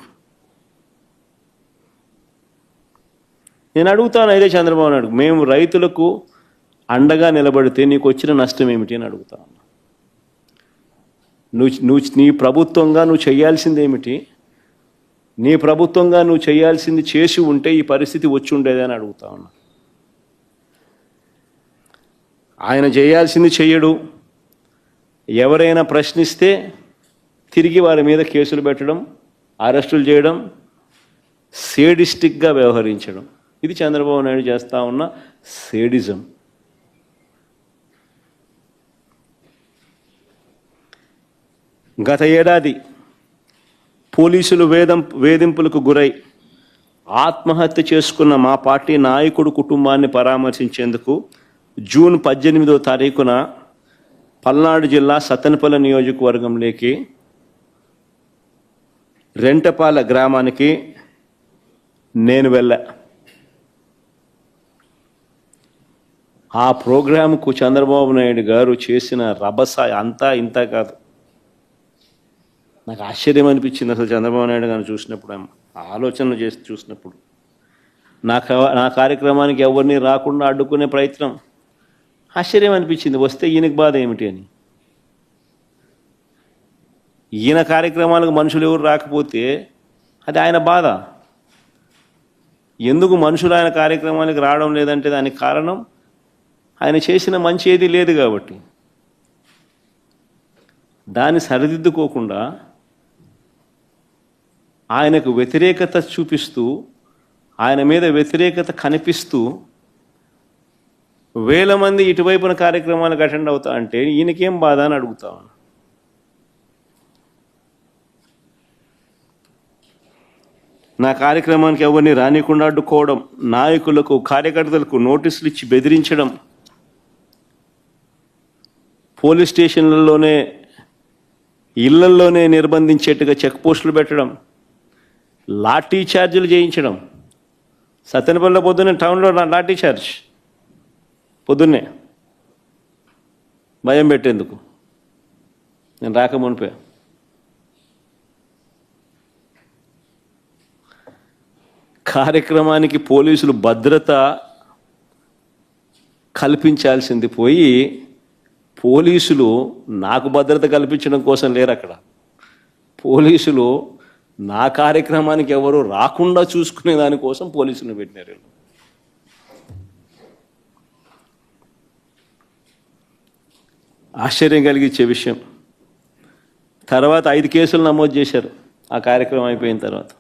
S1: నేను అడుగుతాను, అయితే చంద్రబాబు నాయుడు, మేము రైతులకు అండగా నిలబడితే నీకు వచ్చిన నష్టం ఏమిటి అని అడుగుతాను. నీ ప్రభుత్వంగా నువ్వు చేయాల్సింది ఏమిటి? నీ ప్రభుత్వంగా నువ్వు చేయాల్సింది చేసి ఉంటే ఈ పరిస్థితి వచ్చి ఉండేదని అడుగుతా ఉన్నా. ఆయన చేయాల్సింది చెయ్యడు. ఎవరైనా ప్రశ్నిస్తే తిరిగి వారి మీద కేసులు పెట్టడం, అరెస్టులు చేయడం, సేడిస్టిక్గా వ్యవహరించడం, ఇది చంద్రబాబు నాయుడు చేస్తూ ఉన్న సేడిజం. గత ఏడాది పోలీసులు వేధింపులకు గురై ఆత్మహత్య చేసుకున్న మా పార్టీ నాయకుడు కుటుంబాన్ని పరామర్శించేందుకు జూన్ 18వ తారీఖున పల్నాడు జిల్లా సత్తెనపల్లి నియోజకవర్గంలోకి రెంటపాల గ్రామానికి నేను వెళ్ళా. ఆ ప్రోగ్రాంకు చంద్రబాబు నాయుడు గారు చేసిన రభస అంతా ఇంత కాదు. నాకు ఆశ్చర్యం అనిపించింది అసలు చంద్రబాబు నాయుడు గారిని చూసినప్పుడు, ఆలోచనలు చేసి చూసినప్పుడు. నా కార్యక్రమానికి ఎవరిని రాకుండా అడ్డుకునే ప్రయత్నం, ఆశ్చర్యం అనిపించింది. వస్తే ఈయనకు బాధ ఏమిటి అని. ఈయన కార్యక్రమాలకు మనుషులు ఎవరు రాకపోతే అది ఆయన బాధ. ఎందుకు మనుషులు ఆయన కార్యక్రమానికి రావడం లేదంటే దానికి కారణం ఆయన చేసిన మంచి ఏది లేదు కాబట్టి. దాన్ని సరిదిద్దుకోకుండా ఆయనకు వ్యతిరేకత చూపిస్తూ, ఆయన మీద వ్యతిరేకత కనిపిస్తూ 1000 మంది ఇటువైపున కార్యక్రమాలకు అటెండ్ అవుతా అంటే ఈయనకేం బాధ అని అడుగుతా ఉన్నా. నా కార్యక్రమానికి ఎవరిని రానికుండా అడ్డుకోవడం, నాయకులకు కార్యకర్తలకు నోటీసులు ఇచ్చి బెదిరించడం, పోలీస్ స్టేషన్లలోనే ఇళ్లల్లోనే నిర్బంధించేట్టుగా చెక్ పోస్టులు పెట్టడం, లాఠీ ఛార్జీలు చేయించడం. సత్తెనపల్లిలో పొద్దున్నే టౌన్లో లాఠీ ఛార్జ్, పొద్దున్నే భయం పెట్టేందుకు. నేను రాకమునిపే కార్యక్రమానికి పోలీసులు భద్రత కల్పించాల్సింది పోయి పోలీసులు నాకు భద్రత కల్పించడం కోసం లేరు అక్కడ. పోలీసులు నా కార్యక్రమానికి ఎవరు రాకుండా చూసుకునే దానికోసం పోలీసులను పెట్టినారు. ఆశ్చర్యం కలిగించే విషయం. తర్వాత 5 కేసులు నమోదు చేశారు ఆ కార్యక్రమం అయిపోయిన తర్వాత.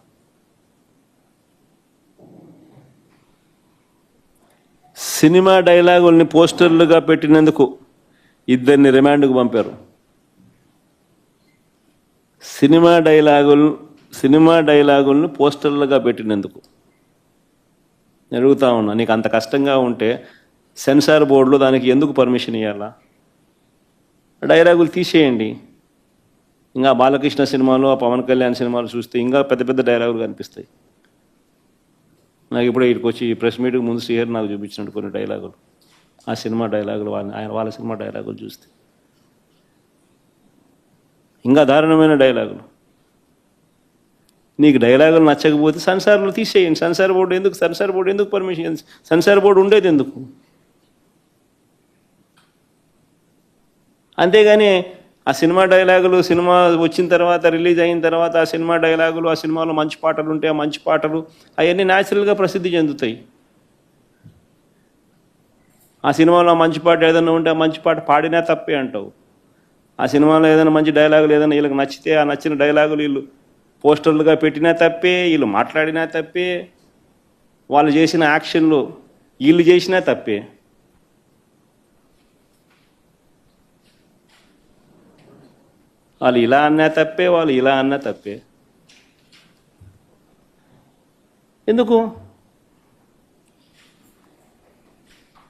S1: సినిమా డైలాగుల్ని పోస్టర్లుగా పెట్టినందుకు 2 రిమాండ్కు పంపారు. సినిమా డైలాగులను పోస్టర్లుగా పెట్టినందుకు. అడుగుతా ఉన్నా, నీకు అంత కష్టంగా ఉంటే సెన్సార్ బోర్డులో దానికి ఎందుకు పర్మిషన్ ఇవ్వాలా? డైలాగులు తీసేయండి. ఇంకా బాలకృష్ణ సినిమాలు, ఆ పవన్ కళ్యాణ్ సినిమాలు చూస్తే ఇంకా పెద్ద పెద్ద డైలాగులు కనిపిస్తాయి. నాకు ఇప్పుడు ఇక్కడికి వచ్చి ప్రెస్ మీట్కి ముందు శ్రీహరి నాకు చూపించినట్టు కొన్ని డైలాగులు, ఆ సినిమా డైలాగులు, వాళ్ళ సినిమా డైలాగులు చూస్తే ఇంకా దారుణమైన డైలాగులు. నీకు డైలాగులు నచ్చకపోతే సెన్సార్లు తీసేయండి. సెన్సార్ బోర్డు ఎందుకు పర్మిషన్? సెన్సార్ బోర్డు ఉండేది ఎందుకు? అంతేగాని ఆ సినిమా డైలాగులు సినిమా వచ్చిన తర్వాత, రిలీజ్ అయిన తర్వాత ఆ సినిమా డైలాగులు, ఆ సినిమాలో మంచి పాటలు ఉంటే ఆ మంచి పాటలు అవన్నీ న్యాచురల్గా ప్రసిద్ధి చెందుతాయి. ఆ సినిమాలో మంచి పాట ఏదైనా ఉంటే ఆ మంచి పాట పాడినా తప్పే అంటావు. ఆ సినిమాలో ఏదైనా మంచి డైలాగులు ఏదైనా వీళ్ళకి నచ్చితే ఆ నచ్చిన డైలాగులు వీళ్ళు పోస్టర్లుగా పెట్టినా తప్పే, వీళ్ళు మాట్లాడినా తప్పే, వాళ్ళు చేసిన యాక్షన్లు వీళ్ళు చేసినా తప్పే. వాళ్ళు ఇలా అన్నా తప్పే, వాళ్ళు ఇలా అన్నా తప్పే. ఎందుకు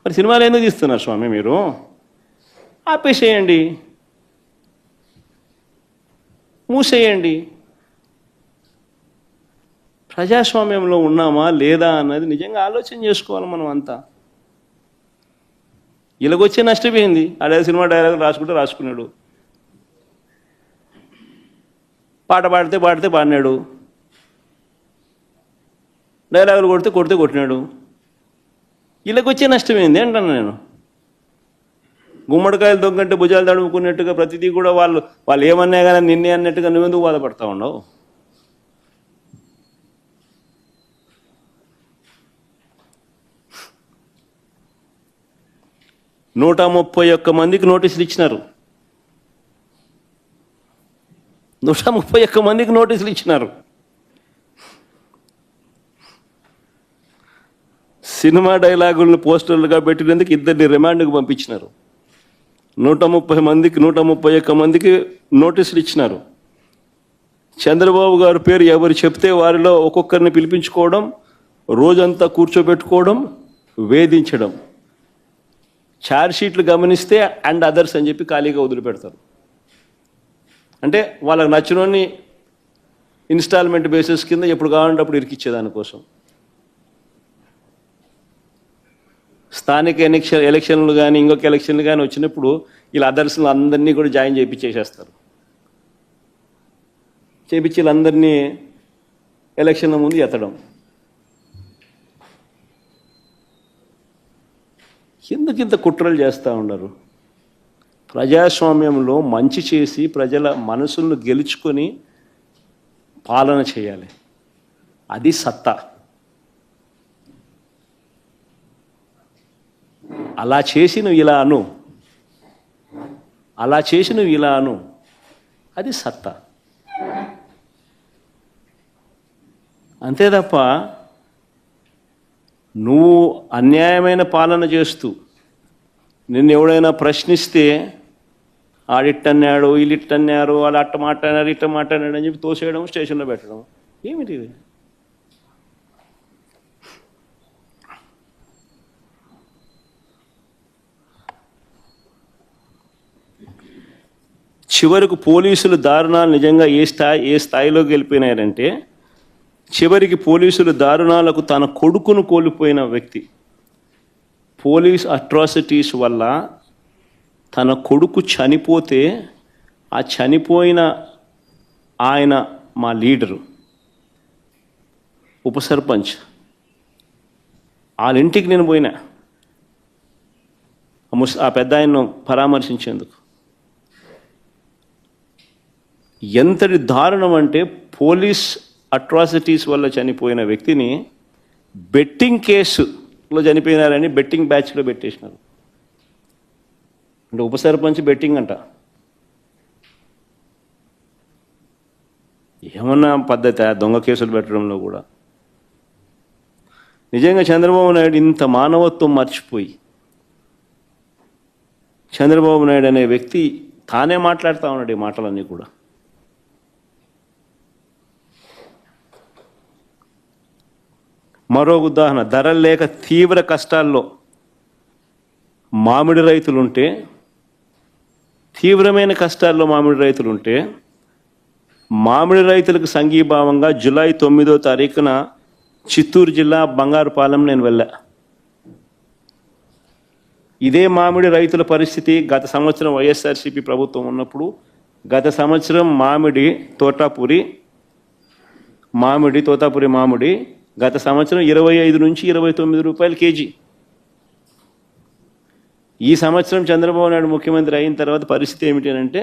S1: మరి సినిమాలు ఎందుకు తీస్తున్నారు స్వామి మీరు? ఆపేసేయండి, మూసేయండి. ప్రజాస్వామ్యంలో ఉన్నామా లేదా అన్నది నిజంగా ఆలోచన చేసుకోవాలి మనం అంతా. ఇలాగొచ్చే నష్టపోయింది. అదే సినిమా డైలాగ్ రాసుకున్నాడు, పాట పాడితే పాడినాడు, డైలాగులు కొడితే కొట్టినాడు. ఇలాగొచ్చే నష్టమైంది అంటాను నేను. గుమ్మడికాయలు దొంగంటే భుజాలు తడుముకున్నట్టుగా ప్రతిదీ కూడా వాళ్ళు ఏమన్నా కానీ నిన్నే అన్నట్టుగా నువ్వెందుకు బాధపడతా ఉండవు? నూట 131 మందికి నోటీసులు ఇచ్చినారు. 131 మందికి నోటీసులు ఇచ్చినారు. సినిమా డైలాగులను పోస్టర్లుగా పెట్టినందుకు 2 రిమాండ్కు పంపించినారు. 131 మందికి నోటీసులు ఇచ్చినారు. చంద్రబాబు గారి పేరు ఎవరు చెప్తే వారిలో ఒక్కొక్కరిని పిలిపించుకోవడం, రోజంతా కూర్చోబెట్టుకోవడం, వేధించడం. ఛార్జ్షీట్లు గమనిస్తే అండ్ అదర్స్ అని చెప్పి ఖాళీగా వదిలిపెడతారు. అంటే వాళ్ళకి నచ్చినోని ఇన్స్టాల్మెంట్ బేసిస్ కింద ఎప్పుడు కావాలంటే అప్పుడు ఇరికిచ్చేదానికోసం. స్థానిక ఎలక్షన్లు కానీ ఇంకొక ఎలక్షన్లు కానీ వచ్చినప్పుడు వీళ్ళ అదర్స్లు అందరినీ కూడా జాయిన్ చేయించేసేస్తారు. చేయించి వీళ్ళందరినీ ఎలక్షన్ల ముందు ఎత్తడం. ఎందుకు ఇంత కుట్రలు చేస్తూ ఉండరు? ప్రజాస్వామ్యంలో మంచి చేసి ప్రజల మనసులను గెలుచుకొని పాలన చేయాలి. అది సత్తా. అలా చేసి నువ్వు ఇలా అను, అది సత్తా. అంతే తప్ప నువ్వు అన్యాయమైన పాలన చేస్తూ నిన్ను ఎవడైనా ప్రశ్నిస్తే ఆడిట్టన్నాడు, వీళ్ళిట్టన్నారు, వాళ్ళు అట్ట మాట్లాడారు, ఇట్ట మాట్లాడాడు అని చెప్పి తోసేయడం, స్టేషన్లో పెట్టడం. ఏమిటి ఇది? చివరకు పోలీసులు దారుణాలు నిజంగా ఏ స్థాయిలోకి వెళ్ళిపోయినారంటే, చివరికి పోలీసులు దారుణాలకు తన కొడుకును కోల్పోయిన వ్యక్తి. పోలీస్ అట్రాసిటీస్ వల్ల తన కొడుకు చనిపోతే ఆ చనిపోయిన ఆయన మా లీడరు, ఉప సర్పంచ్, వాళ్ళ ఇంటికి నేను పోయినా ఆ పెద్ద ఆయన్ను పరామర్శించేందుకు. ఎంతటి దారుణం అంటే, పోలీస్ అట్రాసిటీస్ వల్ల చనిపోయిన వ్యక్తిని బెట్టింగ్ కేసులో చనిపోయినారని బెట్టింగ్ బ్యాచ్లో పెట్టేసినారు. అంటే ఉప సర్పంచ్ బెట్టింగ్ అంట. ఏమన్నా పద్ధతి దొంగ కేసులు పెట్టడంలో కూడా? నిజంగా చంద్రబాబు నాయుడు ఇంత మానవత్వం మర్చిపోయి, చంద్రబాబు నాయుడు అనే వ్యక్తి తానే మాట్లాడుతూ ఉన్నాడు ఈ మాటలన్నీ కూడా. మరో ఉదాహరణ, ధరలు లేక తీవ్ర కష్టాల్లో మామిడి రైతులుంటే, తీవ్రమైన కష్టాల్లో మామిడి రైతులుంటే, మామిడి రైతులకు సంఘీభావంగా జూలై 9వ తారీఖున చిత్తూరు జిల్లా బంగారుపాలెం నేను వెళ్ళా. ఇదే మామిడి రైతుల పరిస్థితి గత సంవత్సరం వైఎస్ఆర్సీపీ ప్రభుత్వం ఉన్నప్పుడు. గత సంవత్సరం మామిడి తోటాపూరి మామిడి, తోతాపురి మామిడి గత సంవత్సరం 25 నుంచి 29 రూపాయలు కేజీ. ఈ సంవత్సరం చంద్రబాబు నాయుడు ముఖ్యమంత్రి అయిన తర్వాత పరిస్థితి ఏమిటి అంటే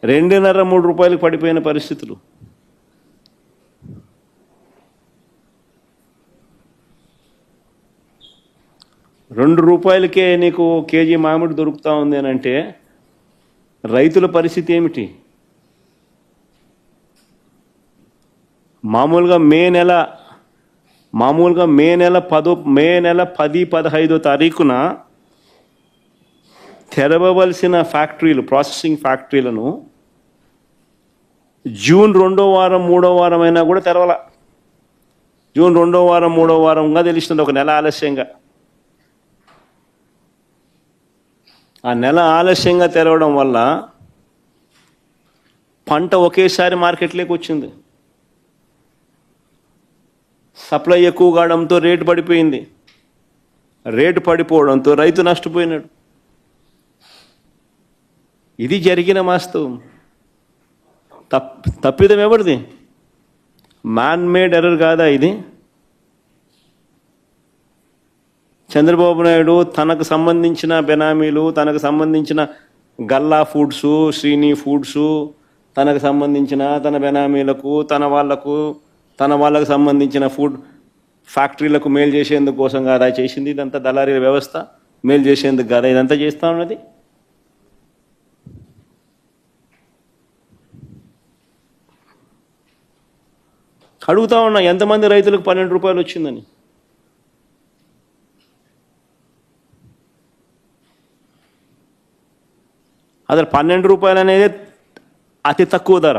S1: 2.5-3 రూపాయలకు పడిపోయిన పరిస్థితులు. ₹2 నీకు కేజీ మామిడి దొరుకుతా ఉంది అని అంటే రైతుల పరిస్థితి ఏమిటి? మామూలుగా మే నెల 10-15 తారీఖున తెరవవలసిన ఫ్యాక్టరీలు, ప్రాసెసింగ్ ఫ్యాక్టరీలను జూన్ 2వ వారం 3వ వారం అయినా కూడా తెరవాల. జూన్ 2వ వారం 3వ వారంగా తెలుస్తుంది, ఒక నెల ఆలస్యంగా. ఆ నెల ఆలస్యంగా తెరవడం వల్ల పంట ఒకేసారి మార్కెట్లోకి వచ్చింది. సప్లై ఎక్కువ కావడంతో రేటు పడిపోయింది. రేటు పడిపోవడంతో రైతు నష్టపోయినాడు. ఇది జరిగిన వాస్తవం. తప్పిదం ఎవరిది? మ్యాన్ మేడ్ ఎర్రర్ కాదా ఇది? చంద్రబాబు నాయుడు తనకు సంబంధించిన బెనామీలు, తనకు సంబంధించిన గల్లా ఫుడ్స్, శ్రీని ఫుడ్స్, తనకు సంబంధించిన తన బెనామీలకు, తన వాళ్ళకు సంబంధించిన ఫుడ్ ఫ్యాక్టరీలకు మేలు చేసేందుకు కోసం కాదా చేసింది ఇదంతా? దళారీల వ్యవస్థ మేలు చేసేందుకు కాదా ఇదంతా చేస్తూ ఉన్నది? అడుగుతా ఉన్నా, ఎంతమంది రైతులకు 12 రూపాయలు వచ్చిందని? అసలు 12 రూపాయలు అనేది అతి తక్కువ ధర.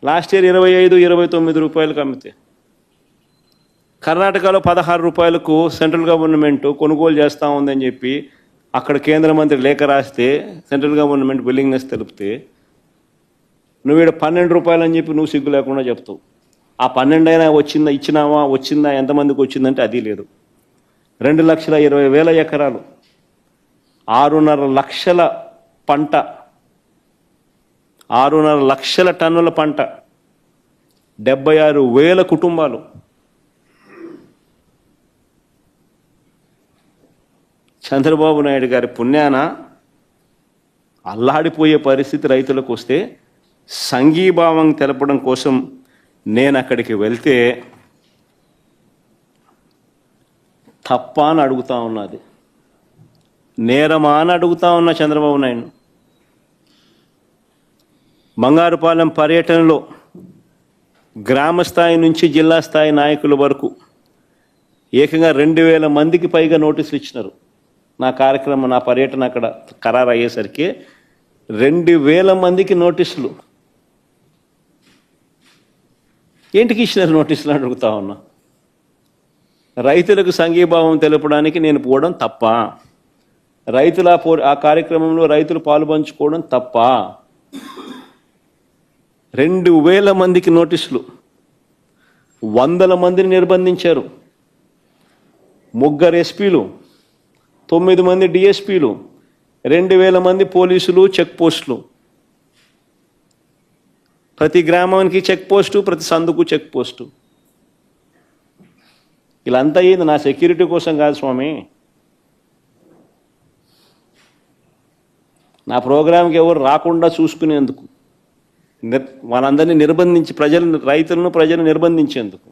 S1: లాస్ట్ ఇయర్ 25-29 రూపాయలకు అమ్మితే, కర్ణాటకలో 16 రూపాయలకు సెంట్రల్ గవర్నమెంట్ కొనుగోలు చేస్తూ ఉందని చెప్పి అక్కడ కేంద్ర మంత్రి లేఖ రాస్తే సెంట్రల్ గవర్నమెంట్ విల్లింగ్నెస్ తెలిపితే నువ్వు ఇక్కడ 12 రూపాయలు అని చెప్పి నువ్వు సిగ్గు లేకుండా చెప్తావు. ఆ 12 అయినా వచ్చిందా ఎంతమందికి వచ్చిందంటే అది లేదు. 2,20,000 ఎకరాలు, 6.5 లక్షల పంట, 6.5 లక్షల టన్నుల పంట, 76,000 కుటుంబాలు. చంద్రబాబు నాయుడు గారి పుణ్యాన అల్లాడిపోయే పరిస్థితి రైతులకు వస్తే సంఘీభావం తెలపడం కోసం నేను అక్కడికి వెళ్తే తప్ప అని అడుగుతా ఉన్నది, నేరమా అని అడుగుతా ఉన్నా చంద్రబాబు నాయుడు. బంగారుపాలెం పర్యటనలో గ్రామ స్థాయి నుంచి జిల్లా స్థాయి నాయకుల వరకు ఏకంగా 2,000 మందికి పైగా నోటీసులు ఇచ్చినారు. నా కార్యక్రమం, నా పర్యటన అక్కడ ఖరారు అయ్యేసరికి 2,000 మందికి నోటీసులు. ఏంటికి ఇచ్చినారు నోటీసులు అడుగుతా ఉన్నా. రైతులకు సంఘీభావం తెలపడానికి నేను పోవడం తప్ప? ఆ కార్యక్రమంలో రైతులు పాలుపంచుకోవడం తప్ప? 2,000 మందికి నోటీసులు, 100 మందిని నిర్బంధించారు. 3 ఎస్పీలు, 9 మంది డిఎస్పీలు, 2,000 మంది పోలీసులు, చెక్ పోస్టులు. ప్రతి గ్రామానికి చెక్ పోస్టు, ప్రతి సందుకు చెక్ పోస్టు. ఇలా అంతా అయ్యింది నా సెక్యూరిటీ కోసం కాదు స్వామి. నా ప్రోగ్రాంకి ఎవరు రాకుండా చూసుకునేందుకు, వాళ్ళందరినీ నిర్బంధించి ప్రజలను నిర్బంధించేందుకు.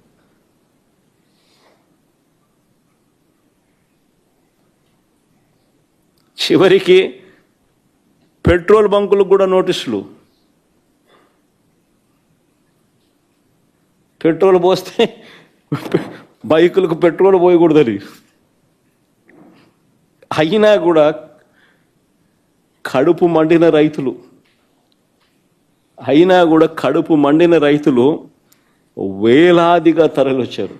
S1: చివరికి పెట్రోల్ బంకులకు కూడా నోటీసులు. పెట్రోల్ పోస్తే బైకులకు పెట్రోల్ పోయకూడదని. అయినా కూడా కడుపు మండిన రైతులు వేలాదిగా తరలివచ్చారు.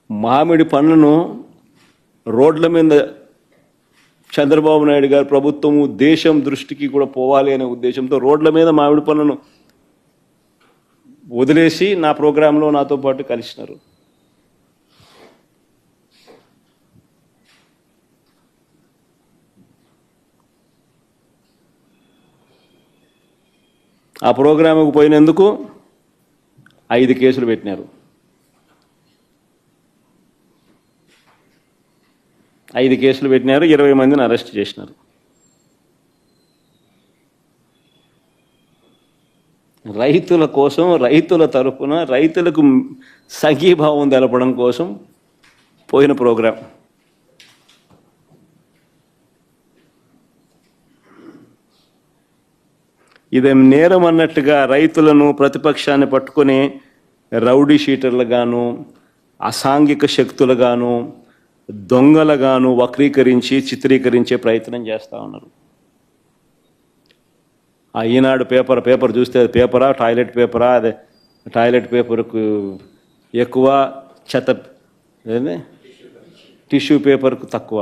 S1: మామిడి పండ్లను రోడ్ల మీద చంద్రబాబు నాయుడు గారి ప్రభుత్వము దేశం దృష్టికి కూడా పోవాలి అనే ఉద్దేశంతో రోడ్ల మీద మామిడి పండ్లను వదిలేసి నా ప్రోగ్రాంలో నాతో పాటు కలిసినారు. ఆ ప్రోగ్రాముకు పోయినందుకు 5 కేసులు పెట్టినారు. 5 కేసులు పెట్టినారు, 20 మందిని అరెస్ట్ చేసినారు. రైతుల కోసం, రైతుల తరఫున, రైతులకు సంఘీభావం తెలపడం కోసం పోయిన ప్రోగ్రాం. ఇదేం నేరం అన్నట్టుగా రైతులను, ప్రతిపక్షాన్ని పట్టుకొని రౌడీ షీటర్లుగాను, అసాంఘిక శక్తులుగాను, దొంగలుగాను వక్రీకరించి చిత్రీకరించే ప్రయత్నం చేస్తూ ఉన్నారు. ఆ ఈనాడు పేపర్ చూస్తే అది పేపరా, టాయిలెట్ పేపరా? అదే టాయిలెట్ పేపర్కు ఎక్కువ, చెత్త టిష్యూ పేపర్కు తక్కువ.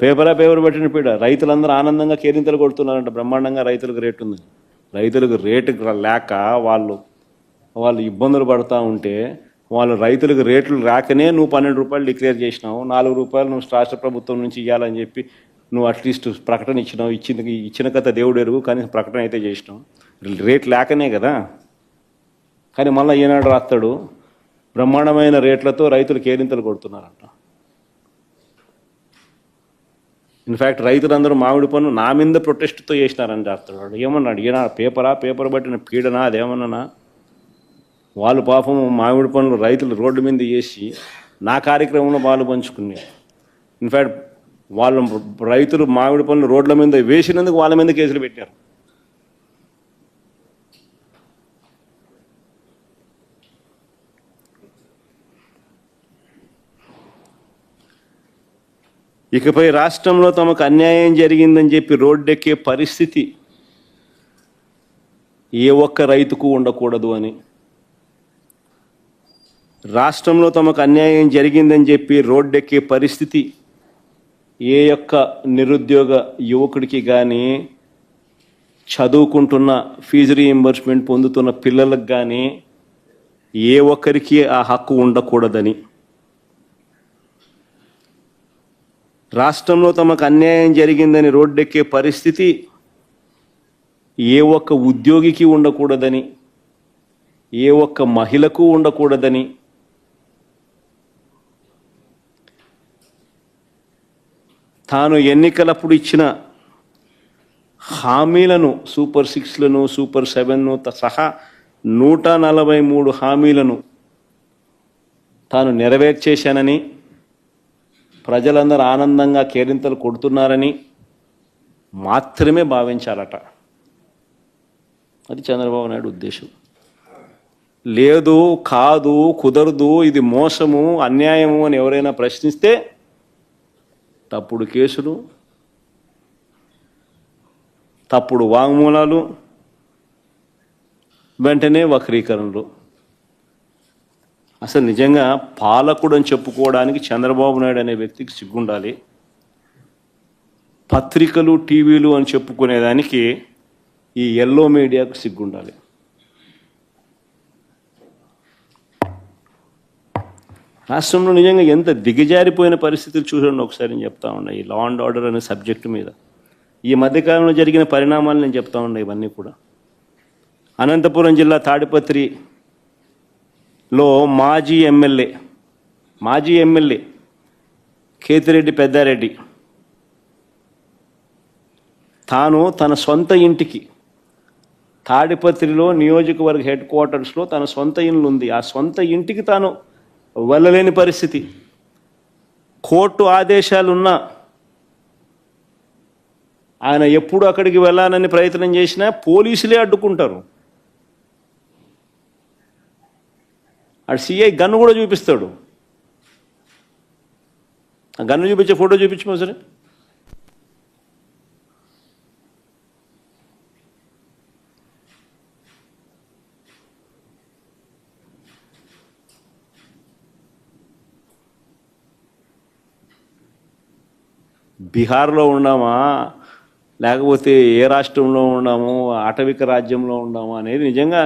S1: పేపర్ పెట్టిన పీడ. రైతులందరూ ఆనందంగా కేరింతలు కొడుతున్నారంట, బ్రహ్మాండంగా రైతులకు రేటు ఉంది. రైతులకు రేటు లేక వాళ్ళు ఇబ్బందులు పడుతూ ఉంటే, వాళ్ళు రైతులకు రేట్లు రాకనే నువ్వు 12 రూపాయలు డిక్లేర్ చేసినావు, 4 రూపాయలు నువ్వు రాష్ట్ర ప్రభుత్వం నుంచి ఇవ్వాలని చెప్పి నువ్వు అట్లీస్ట్ ప్రకటన ఇచ్చినావు. ఇచ్చిన కథ దేవుడు ఎరుగు, కానీ ప్రకటన అయితే చేసినావు. రేట్ లేకనే కదా. కానీ మళ్ళీ ఈనాడు రాస్తాడు, బ్రహ్మాండమైన రేట్లతో రైతులు కేరింతలు కొడుతున్నారంట. ఇన్ఫ్యాక్ట్ రైతులందరూ మామిడి పన్ను నా మీద ప్రొటెస్ట్తో చేసినారని రాస్తాడు. ఏమన్నాడు ఈయన? పేపర్ పట్టిన పీడనా అదేమన్నా? వాళ్ళు పాపం మామిడి పనులు రైతులు రోడ్డు మీద చేసి నా కార్యక్రమంలో పాలు పంచుకున్నారు. ఇన్ఫ్యాక్ట్ వాళ్ళు రైతులు మామిడి పనులు రోడ్ల మీద వేసినందుకు వాళ్ళ మీద కేసులు పెట్టారు. ఇకపై రాష్ట్రంలో తమకు అన్యాయం జరిగిందని చెప్పి రోడ్డెక్కే పరిస్థితి ఏ ఒక్క రైతుకు ఉండకూడదు అని, రాష్ట్రంలో తమకు అన్యాయం జరిగిందని చెప్పి రోడ్డెక్కే పరిస్థితి ఏ యొక్క నిరుద్యోగ యువకుడికి కానీ, చదువుకుంటున్న ఫీజు రీయింబర్స్మెంట్ పొందుతున్న పిల్లలకు కానీ ఏ ఒక్కరికి ఆ హక్కు ఉండకూడదని, రాష్ట్రంలో తమకు అన్యాయం జరిగిందని రోడ్డెక్కే పరిస్థితి ఏ ఒక్క ఉద్యోగికి ఉండకూడదని, ఏ ఒక్క మహిళకు ఉండకూడదని, తాను ఎన్నికలప్పుడు ఇచ్చిన హామీలను, సూపర్ 6లను, సూపర్ 7ను సహా 143 హామీలను తాను నెరవేర్చేశానని, ప్రజలందరూ ఆనందంగా కేరింతలు కొడుతున్నారని మాత్రమే భావించాలట. అది చంద్రబాబు నాయుడు ఉద్దేశం. లేదు, కాదు, కుదరదు, ఇది మోసము, అన్యాయము అని ఎవరైనా ప్రశ్నిస్తే తప్పుడు కేసులు, తప్పుడు వాంగ్మూలాలు, వెంటనే వక్రీకరణలు. అసలు నిజంగా పాలకుడు అని చెప్పుకోవడానికి చంద్రబాబు నాయుడు అనే వ్యక్తికి సిగ్గుండాలి. పత్రికలు, టీవీలు అని చెప్పుకునేదానికి ఈ ఎల్లో మీడియాకు సిగ్గుండాలి. రాష్ట్రంలో నిజంగా ఎంత దిగజారిపోయిన పరిస్థితులు చూడండి ఒకసారి. నేను చెప్తా ఉన్నా ఈ లా అండ్ ఆర్డర్ అనే సబ్జెక్టు మీద ఈ మధ్యకాలంలో జరిగిన పరిణామాలు నేను చెప్తా ఉన్నా. ఇవన్నీ కూడా అనంతపురం జిల్లా తాడిపత్రిలో మాజీ ఎమ్మెల్యే కేతిరెడ్డి పెద్దారెడ్డి తాను తన సొంత ఇంటికి తాడిపత్రిలో నియోజకవర్గ హెడ్ క్వార్టర్స్లో తన సొంత ఇల్లు ఉంది. ఆ సొంత ఇంటికి తాను వెళ్ళలేని పరిస్థితి. కోర్టు ఆదేశాలున్నా ఆయన ఎప్పుడు అక్కడికి వెళ్ళాలని ప్రయత్నం చేసినా పోలీసులే అడ్డుకుంటారు. ఆ సిఐ గన్ను కూడా చూపిస్తాడు. ఆ గన్ను చూపించే ఫోటో చూపించమో సరే. బీహార్లో ఉన్నామా లేకపోతే ఏ రాష్ట్రంలో ఉన్నాము, ఆటవిక రాజ్యంలో ఉన్నామా అనేది నిజంగా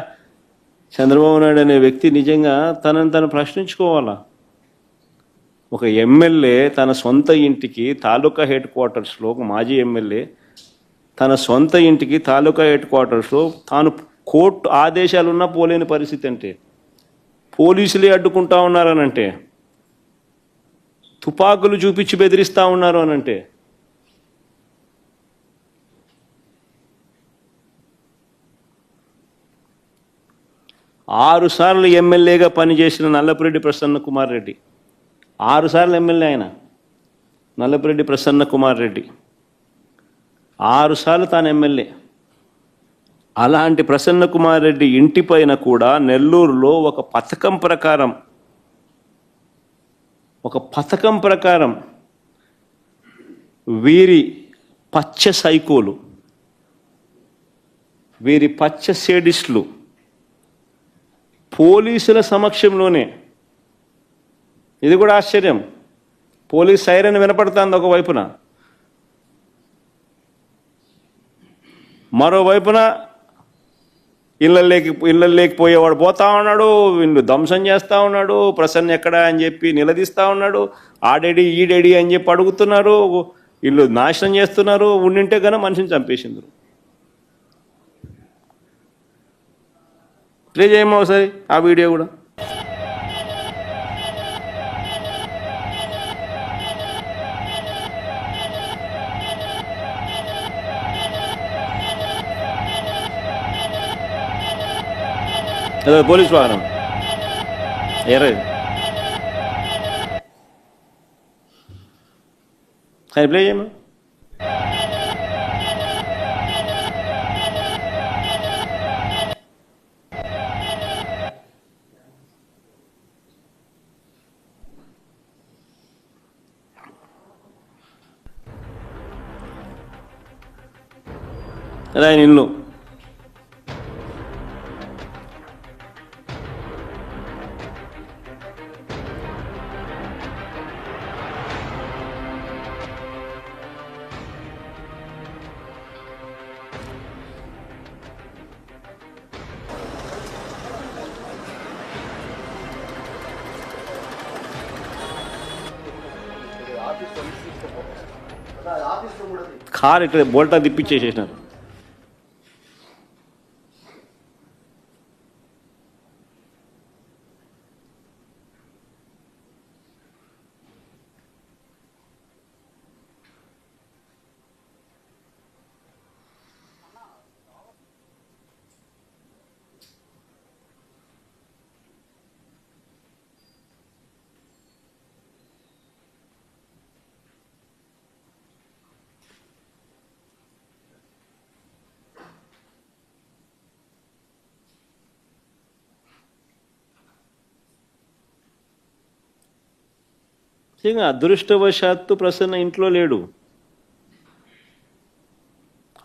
S1: చంద్రబాబు నాయుడు అనే వ్యక్తి నిజంగా తనను తను ప్రశ్నించుకోవాలా. ఒక ఎమ్మెల్యే తన సొంత ఇంటికి తాలూకా హెడ్ క్వార్టర్స్లో ఒక మాజీ ఎమ్మెల్యే తన సొంత ఇంటికి తాలూకా హెడ్ క్వార్టర్స్లో తాను కోర్టు ఆదేశాలున్నా పోలేని పరిస్థితి అంటే, పోలీసులే అడ్డుకుంటా ఉన్నారనంటే, తుపాకులు చూపించి బెదిరిస్తూ ఉన్నారు అనంటే, ఆరు సార్లు ఎమ్మెల్యేగా పనిచేసిన నల్లపురెడ్డి ప్రసన్న కుమార్ రెడ్డి, 6 సార్లు ఎమ్మెల్యే ఆయన నల్లపురెడ్డి ప్రసన్న కుమార్ రెడ్డి, 6 సార్లు తాను ఎమ్మెల్యే. అలాంటి ప్రసన్న కుమార్ రెడ్డి ఇంటిపైన కూడా నెల్లూరులో ఒక పథకం ప్రకారం వీరి పచ్చ సైకోలు, వీరి పచ్చ సేడిస్టులు పోలీసుల సమక్షంలోనే, ఇది కూడా ఆశ్చర్యం, పోలీస్ సైరన్ వినపడుతుంది ఒకవైపున, మరోవైపున ఇళ్ళల్లోకి పోయేవాడు పోతా ఉన్నాడు, వీళ్ళు ధ్వంసం చేస్తూ ఉన్నాడు, ప్రసన్న ఎక్కడా అని చెప్పి నిలదీస్తూ ఉన్నాడు, ఆడేడి ఈడేడి అని చెప్పి అడుగుతున్నారు, వీళ్ళు నాశనం చేస్తున్నారు, ఉండింటే కనుక మనిషిని చంపేసిండ్రు. ప్లే చేయమో ఒకసారి ఆ వీడియో కూడా. అదే పోలీస్ వాహనం ఎర్ర ప్లే చేయమా. అదే ఆయన ఇల్లు. కారు ఇక్కడ బోల్టా తిప్పించేసేసినారు. అదృష్టవశాత్తు ప్రసన్న ఇంట్లో లేడు.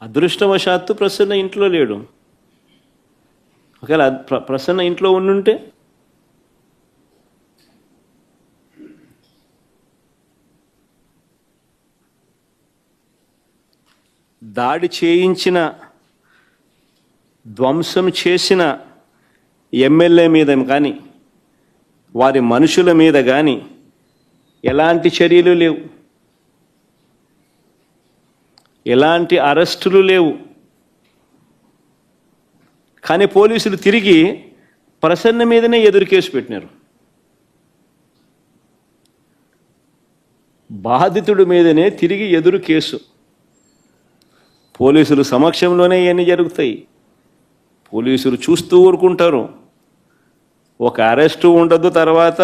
S1: అదృష్టవశాత్తు ప్రసన్న ఇంట్లో లేడు. ఒకవేళ ప్రసన్న ఇంట్లో ఉండుంటే దాడి చేయించిన, ధ్వంసం చేసిన ఎమ్మెల్యే మీద కానీ వారి మనుషుల మీద కానీ ఎలాంటి చర్యలు లేవు, ఎలాంటి అరెస్టులు లేవు. కానీ పోలీసులు తిరిగి ప్రసన్న మీదనే ఎదురు కేసు పెట్టినారు. బాధితుడి మీదనే తిరిగి ఎదురు కేసు. పోలీసులు సమక్షంలోనే ఇవన్నీ జరుగుతాయి. పోలీసులు చూస్తూ ఊరుకుంటారు. ఒక అరెస్టు ఉండదు, తర్వాత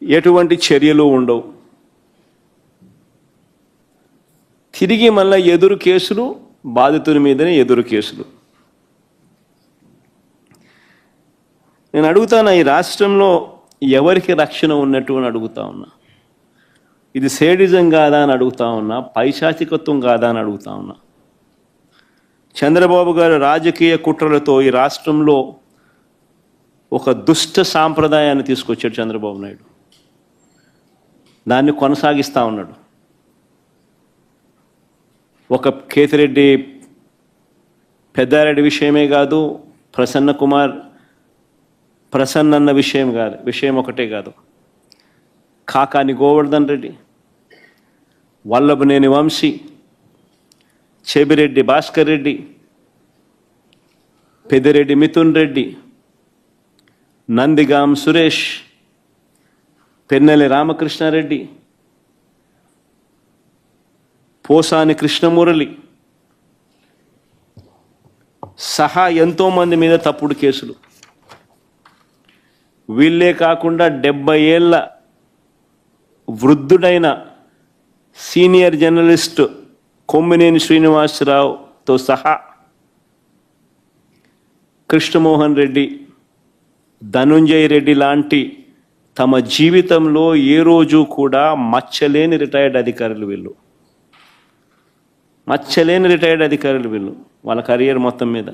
S1: ఎటువంటి చర్యలు ఉండవు. తిరిగి మళ్ళీ ఎదురు కేసులు, బాధితుని మీదనే ఎదురు కేసులు. నేను అడుగుతాను, ఈ రాష్ట్రంలో ఎవరికి రక్షణ ఉన్నట్టు అని అడుగుతా ఉన్నా. ఇది సేడిజం కాదా అని అడుగుతా ఉన్నా, పైశాచికత్వం కాదా అని అడుగుతా ఉన్నా. చంద్రబాబు గారు రాజకీయ కుట్రలతో ఈ రాష్ట్రంలో ఒక దుష్ట సాంప్రదాయాన్ని తీసుకొచ్చాడు చంద్రబాబు నాయుడు. దాన్ని కొనసాగిస్తూ ఉన్నాడు. ఒక కేతిరెడ్డి పెద్దారెడ్డి విషయమే కాదు, ప్రసన్న అన్న విషయం ఒకటే కాదు, కాకాని గోవర్ధన్ రెడ్డి, వల్లభనేని వంశీ, చెబిరెడ్డి భాస్కర్ రెడ్డి, పెద్దిరెడ్డి మిథున్ రెడ్డి, నందిగాం సురేష్, పెన్నెల రామకృష్ణారెడ్డి, పోసాని కృష్ణమురళి సహా ఎంతోమంది మీద తప్పుడు కేసులు. వీళ్ళే కాకుండా 70 ఏళ్ల వృద్ధుడైన సీనియర్ జర్నలిస్ట్ కొమ్మినేని శ్రీనివాసరావుతో సహా కృష్ణమోహన్ రెడ్డి, ధనుంజయ రెడ్డి లాంటి తమ జీవితంలో ఏ రోజు కూడా మచ్చలేని రిటైర్డ్ అధికారులు వీళ్ళు. మచ్చలేని రిటైర్డ్ అధికారులు వీళ్ళు వాళ్ళ కెరియర్ మొత్తం మీద.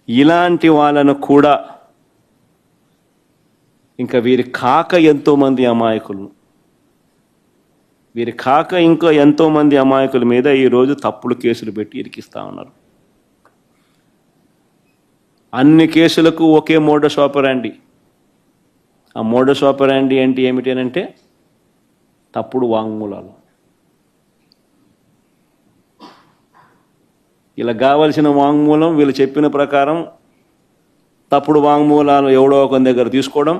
S1: ఇలాంటి వాళ్ళను కూడా ఇంకా వీరి కాక ఎంతోమంది అమాయకులు, వీరి కాక ఇంకా ఎంతోమంది అమాయకుల మీద ఈరోజు తప్పుడు కేసులు పెట్టి ఇరికిస్తూ ఉన్నారు. అన్ని కేసులకు ఒకే మోడస్ ఆపరాండి. ఆ మోడస్ ఆపరాండి అంటే ఏమిటి అంటే తప్పుడు వాంగ్మూలాలు. ఇలా కావలసిన వాంగ్మూలం వీళ్ళు చెప్పిన ప్రకారం తప్పుడు వాంగ్మూలాలు ఎవడో ఒక దగ్గర తీసుకోవడం,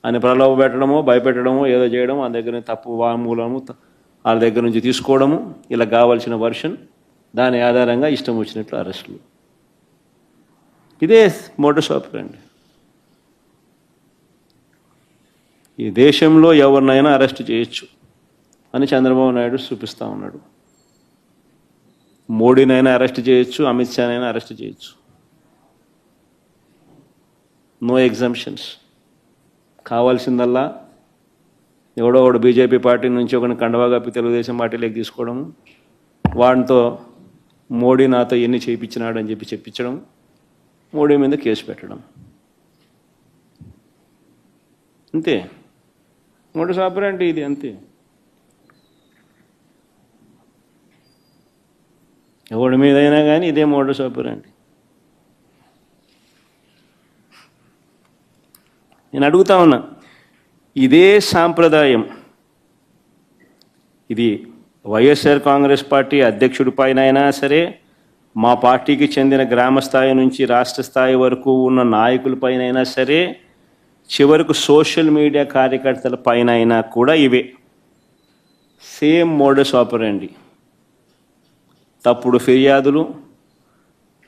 S1: అని ప్రలోభ పెట్టడమో భయపెట్టడమో ఏదో చేయడం, ఆ దగ్గర తప్పు వాంగ్మూలము వాళ్ళ దగ్గర నుంచి తీసుకోవడము, ఇలా కావాల్సిన వర్షన్, దాని ఆధారంగా ఇష్టం వచ్చినట్లు అరెస్టులు. ఇదే మోడస్ ఆపరాండి. ఈ దేశంలో ఎవరినైనా అరెస్ట్ చేయొచ్చు అని చంద్రబాబు నాయుడు చూపిస్తూ ఉన్నాడు. మోడీనైనా అరెస్ట్ చేయొచ్చు, అమిత్ షానైనా అరెస్ట్ చేయొచ్చు. No exemptions. కావాల్సిందల్లా ఎవడో ఒకడు బీజేపీ పార్టీ నుంచి ఒకరిని కండవా కప్పి తెలుగుదేశం పార్టీలోకి తీసుకోవడం, వాడితో మోడీ నాతో ఎన్ని చేయించినాడు అని చెప్పి చెప్పించడం, మోడీ మీద కేసు పెట్టడం, అంతే. మోడస్ ఆపరాండి ఇది, అంతే. ఎవడి మీదైనా కానీ ఇదే మోడస్ ఆపరాండి. నేను అడుగుతా ఉన్నా, ఇదే సాంప్రదాయం ఇది వైఎస్ఆర్ కాంగ్రెస్ పార్టీ అధ్యక్షుడి పైన అయినా సరే, మా పార్టీకి చెందిన గ్రామ స్థాయి నుంచి రాష్ట్ర స్థాయి వరకు ఉన్న నాయకులపైన అయినా సరే, చివరకు సోషల్ మీడియా కార్యకర్తల పైన అయినా కూడా ఇవే సేమ్ మోడస్ ఆపరాండి. తప్పుడు ఫిర్యాదులు,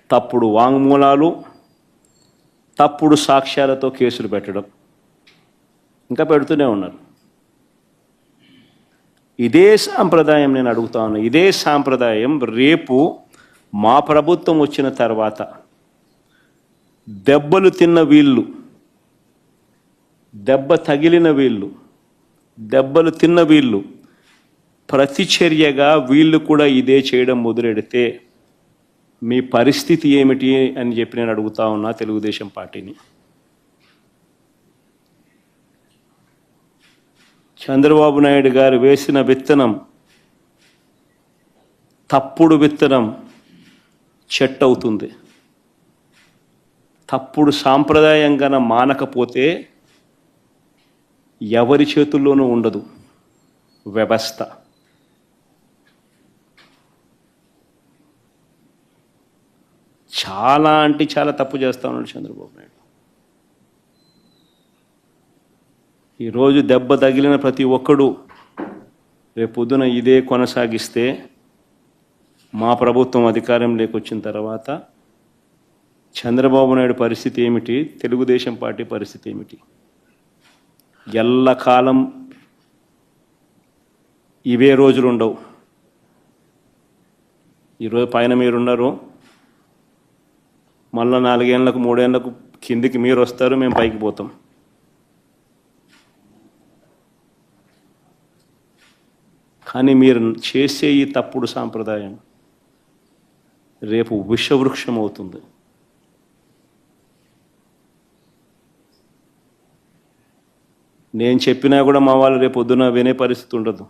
S1: తప్పుడు వాంగ్మూలాలు, తప్పుడు సాక్ష్యాలతో కేసులు పెట్టడం, ఇంకా పెడుతూనే ఉన్నారు. ఇదే సాంప్రదాయం నేను అడుగుతా ఉన్నా, ఇదే సాంప్రదాయం రేపు మా ప్రభుత్వం వచ్చిన తర్వాత దెబ్బలు తిన్న వీళ్ళు, దెబ్బ తగిలిన వీళ్ళు, దెబ్బలు తిన్న వీళ్ళు ప్రతిచర్యగా వీళ్ళు కూడా ఇదే చేయడం మొదలెడితే మీ పరిస్థితి ఏమిటి అని చెప్పి నేను అడుగుతా ఉన్నా తెలుగుదేశం పార్టీని. చంద్రబాబు నాయుడు గారు వేసిన విత్తనం, తప్పుడు విత్తనం చెట్టు అవుతుంది. తప్పుడు సాంప్రదాయంగా మానకపోతే ఎవరి చేతుల్లోనూ ఉండదు వ్యవస్థ. చాలా అంటే చాలా తప్పు చేస్తా ఉన్నాడు చంద్రబాబు నాయుడు. ఈరోజు దెబ్బ తగిలిన ప్రతి ఒక్కడు రేపొద్దున ఇదే కొనసాగిస్తే మా ప్రభుత్వం అధికారంలోకి వచ్చిన తర్వాత చంద్రబాబు నాయుడు పరిస్థితి ఏమిటి, తెలుగుదేశం పార్టీ పరిస్థితి ఏమిటి? ఎల్లకాలం ఇవే రోజులు ఉండవు. ఈరోజు పైన మీరున్నారు, మళ్ళీ 4 ఏళ్ళకు 3 ఏళ్ళకు కిందికి మీరు వస్తారు, మేము పైకి పోతాం. కానీ మీరు చేసే ఈ తప్పుడు సాంప్రదాయం రేపు విషవృక్షం అవుతుంది. నేను చెప్పినా కూడా మా వాళ్ళు రేపు పొద్దున వినే పరిస్థితి ఉండదు.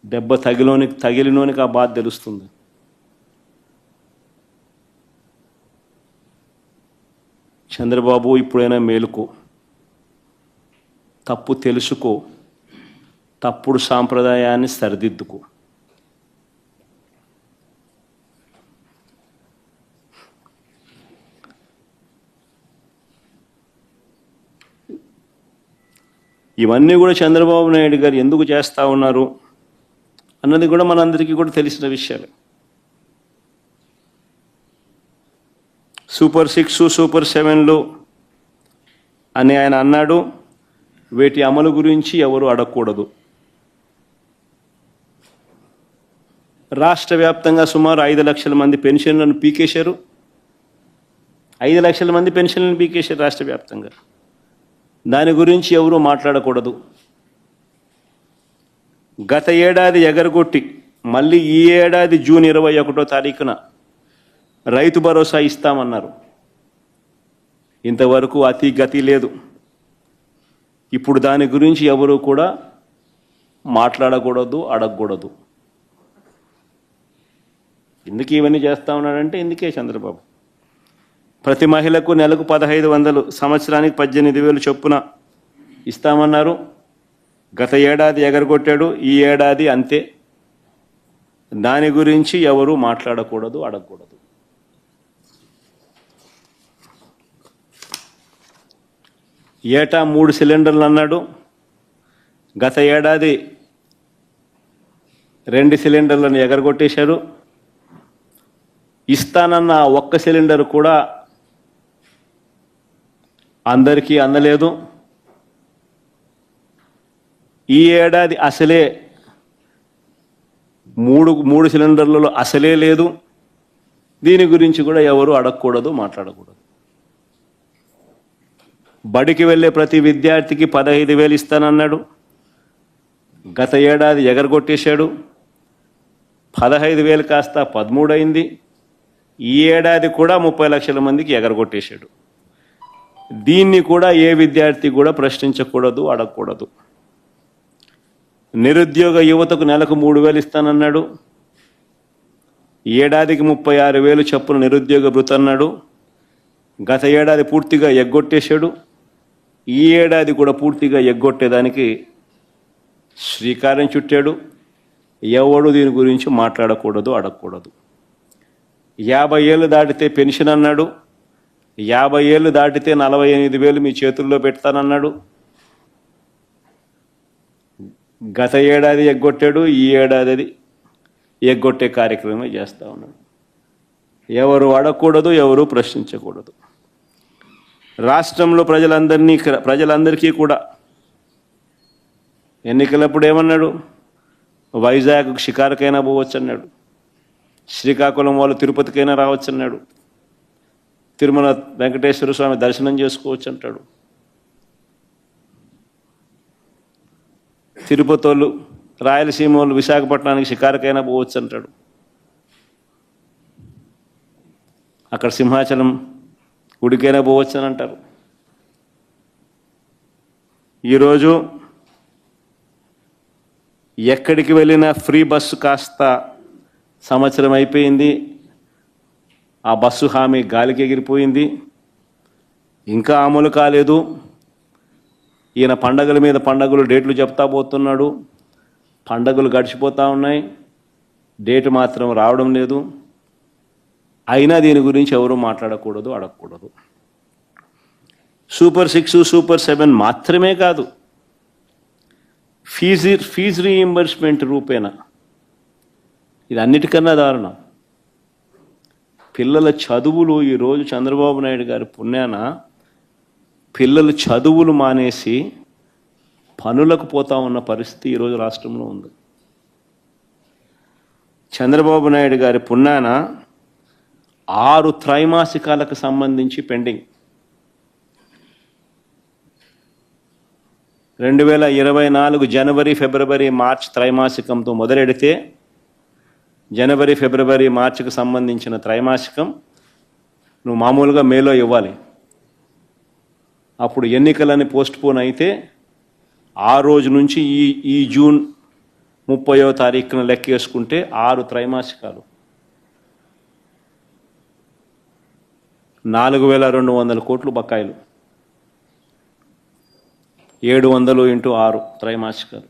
S1: దెబ్బ తగిలినోనికి ఆ బాధ తెలుస్తుంది. చంద్రబాబు ఇప్పుడైనా మేలుకో, తప్పు తెలుసుకో, తప్పుడు సాంప్రదాయాన్ని సరిదిద్దుకో. ఇవన్నీ కూడా చంద్రబాబు నాయుడు గారు ఎందుకు చేస్తూ ఉన్నారు అన్నది కూడా మనందరికీ కూడా తెలిసిన విషయాలే. సూపర్ 6, సూపర్ 7లు అని ఆయన అన్నాడు. వీటి అమలు గురించి ఎవరు అడగకూడదు. రాష్ట్ర వ్యాప్తంగా సుమారు 5 లక్షల మంది పెన్షన్లను పీకేశారు. 5 లక్షల మంది పెన్షన్లను పీకేశారు రాష్ట్ర వ్యాప్తంగా. దాని గురించి ఎవరు మాట్లాడకూడదు. గత ఏడాది ఎగరగొట్టి మళ్ళీ ఈ ఏడాది జూన్ 21వ తారీఖున రైతు భరోసా ఇస్తామన్నారు. ఇంతవరకు అతి గతి లేదు. ఇప్పుడు దాని గురించి ఎవరు కూడా మాట్లాడకూడదు, అడగకూడదు. ఎందుకు ఇవన్నీ చేస్తా ఉన్నాడంటే ఇందుకే చంద్రబాబు. ప్రతి మహిళకు నెలకు 1500, సంవత్సరానికి 18,000 చొప్పున ఇస్తామన్నారు. గత ఏడాది ఎగరగొట్టాడు, ఈ ఏడాది అంతే. దాని గురించి ఎవరు మాట్లాడకూడదు, అడగకూడదు. ఏటా 3 సిలిండర్లు అన్నాడు. గత ఏడాది 2 సిలిండర్లను ఎగరగొట్టేశారు. ఇస్తానన్న ఒక్క సిలిండర్ కూడా అందరికీ అందలేదు. ఈ ఏడాది అసలే 3 సిలిండర్లలో అసలే లేదు. దీని గురించి కూడా ఎవరు అడగకూడదు, మాట్లాడకూడదు. బడికి వెళ్ళే ప్రతి విద్యార్థికి 15,000 ఇస్తానన్నాడు. గత ఏడాది ఎగరగొట్టేశాడు. 15,000 కాస్త 13 అయింది. ఈ ఏడాది కూడా 30 లక్షల మందికి ఎగరగొట్టేశాడు. దీన్ని కూడా ఏ విద్యార్థి కూడా ప్రశ్నించకూడదు, అడగకూడదు. నిరుద్యోగ యువతకు నెలకు 3,000 ఇస్తానన్నాడు. ఏడాదికి 36,000 చొప్పున నిరుద్యోగ భృతి అన్నాడు. గత ఏడాది పూర్తిగా ఎగ్గొట్టేశాడు. ఈ ఏడాది కూడా పూర్తిగా ఎగ్గొట్టేదానికి శ్రీకారం చుట్టాడు. ఎవడు దీని గురించి మాట్లాడకూడదు, అడగకూడదు. 50 ఏళ్ళు దాటితే పెన్షన్ అన్నాడు. 50 ఏళ్ళు దాటితే 48,000 మీ చేతుల్లో పెడతానన్నాడు. గత ఏడాది ఎగ్గొట్టాడు, ఈ ఏడాది ఎగ్గొట్టే కార్యక్రమం చేస్తూ ఉన్నాడు. ఎవరు అడగకూడదు, ఎవరు ప్రశ్నించకూడదు. రాష్ట్రంలో ప్రజలందరికీ కూడా ఎన్నికలప్పుడు ఏమన్నాడు? వైజాగ్ షికారుకైనా పోవచ్చు అన్నాడు. శ్రీకాకుళం వాళ్ళు తిరుపతికైనా రావచ్చు అన్నాడు. తిరుమల వెంకటేశ్వర స్వామి దర్శనం చేసుకోవచ్చు అంటాడు. తిరుపతి వాళ్ళు, రాయలసీమ వాళ్ళు విశాఖపట్నానికి షికారుకైనా పోవచ్చు అంటాడు. అక్కడ సింహాచలం గుడికైనా పోవచ్చు అని అంటారు. ఈరోజు ఎక్కడికి వెళ్ళినా ఫ్రీ బస్సు కాస్త సంవత్సరం అయిపోయింది. ఆ బస్సు హామీ గాలికి ఎగిరిపోయింది. ఇంకా అమలు కాలేదు. ఈయన పండగల మీద పండగలు డేట్లు చెప్తా పోతున్నాడు. పండగలు గడిచిపోతూ ఉన్నాయి, డేటు మాత్రం రావడం లేదు. అయినా దీని గురించి ఎవరు మాట్లాడకూడదు, అడగకూడదు. సూపర్ 6, సూపర్ 7 మాత్రమే కాదు, ఫీజు రీయింబర్స్మెంట్ రూపేణా ఇది అన్నిటికన్నా దారుణం. పిల్లల చదువులు ఈరోజు చంద్రబాబు నాయుడు గారి పుణ్యాన పిల్లలు చదువులు మానేసి పనులకు పోతా ఉన్న పరిస్థితి ఈరోజు రాష్ట్రంలో ఉంది. చంద్రబాబు నాయుడు గారి పుణ్యాన 6 త్రైమాసికాలకు సంబంధించి పెండింగ్. 2024 జనవరి, ఫిబ్రవరి, మార్చ్ త్రైమాసికంతో మొదలెడితే జనవరి, ఫిబ్రవరి, మార్చికి సంబంధించిన త్రైమాసికం నువ్వు మామూలుగా మేలో ఇవ్వాలి. అప్పుడు ఎన్నికలని పోస్ట్పోన్ అయితే ఆ రోజు నుంచి ఈ జూన్ 30వ తారీఖున లెక్కేసుకుంటే 6 త్రైమాసికాలు 4,200 కోట్లు బకాయిలు. 700 × 6 త్రైమాసికాలు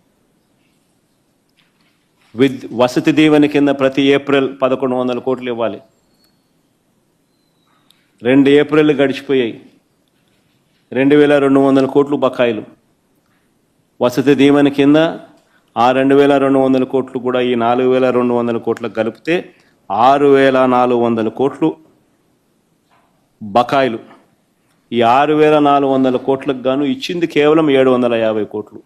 S1: వసతి దీవెన కింద ప్రతి ఏప్రిల్ 1100 కోట్లు ఇవ్వాలి. 2 ఏప్రిల్ గడిచిపోయాయి. 2200 కోట్లు బకాయిలు. వసతి దీవెన కింద ఆ 2200 కోట్లు కూడా ఈ 4200 కోట్లకు కలిపితే 6400 కోట్లు బకాయిలు. ఈ 6400 కోట్లకు గాను ఇచ్చింది కేవలం 750 కోట్లు.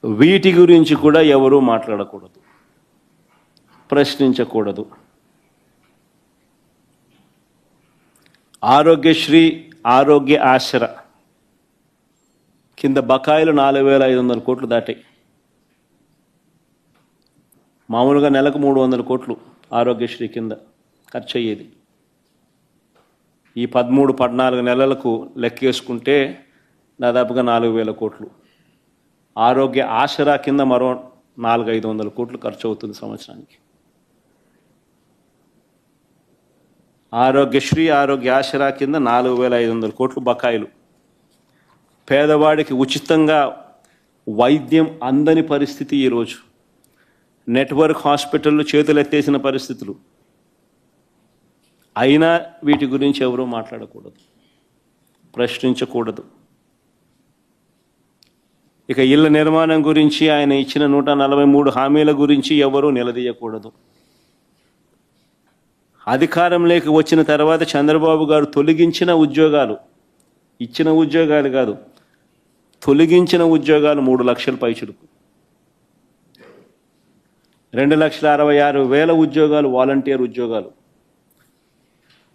S1: వీటి గురించి కూడా ఎవరూ మాట్లాడకూడదు, ప్రశ్నించకూడదు. ఆరోగ్యశ్రీ, ఆరోగ్య ఆశ్ర కింద బకాయిలు 4500 కోట్లు దాటాయి. మామూలుగా నెలకు 300 కోట్లు ఆరోగ్యశ్రీ కింద ఖర్చు అయ్యేది. ఈ 13-14 నెలలకు లెక్కేసుకుంటే దాదాపుగా 4000 కోట్లు. ఆరోగ్య ఆసరా కింద మరో 400-500 కోట్లు ఖర్చు అవుతుంది సంవత్సరానికి. ఆరోగ్యశ్రీ, ఆరోగ్య ఆసరా కింద 4500 కోట్లు బకాయిలు. పేదవాడికి ఉచితంగా వైద్యం అందని పరిస్థితి ఈరోజు. నెట్వర్క్ హాస్పిటళ్ళు చేతులెత్తేసిన పరిస్థితులు. అయినా వీటి గురించి ఎవరూ మాట్లాడకూడదు, ప్రశ్నించకూడదు. ఇక ఇళ్ల నిర్మాణం గురించి ఆయన ఇచ్చిన 143 హామీల గురించి ఎవరూ నిలదీయకూడదు. అధికారంలోకి వచ్చిన తర్వాత చంద్రబాబు గారు తొలగించిన ఉద్యోగాలు, ఇచ్చిన ఉద్యోగాలు కాదు, తొలగించిన ఉద్యోగాలు 3 లక్షల పైచులకు. 2,66,000 ఉద్యోగాలు వాలంటీర్ ఉద్యోగాలు.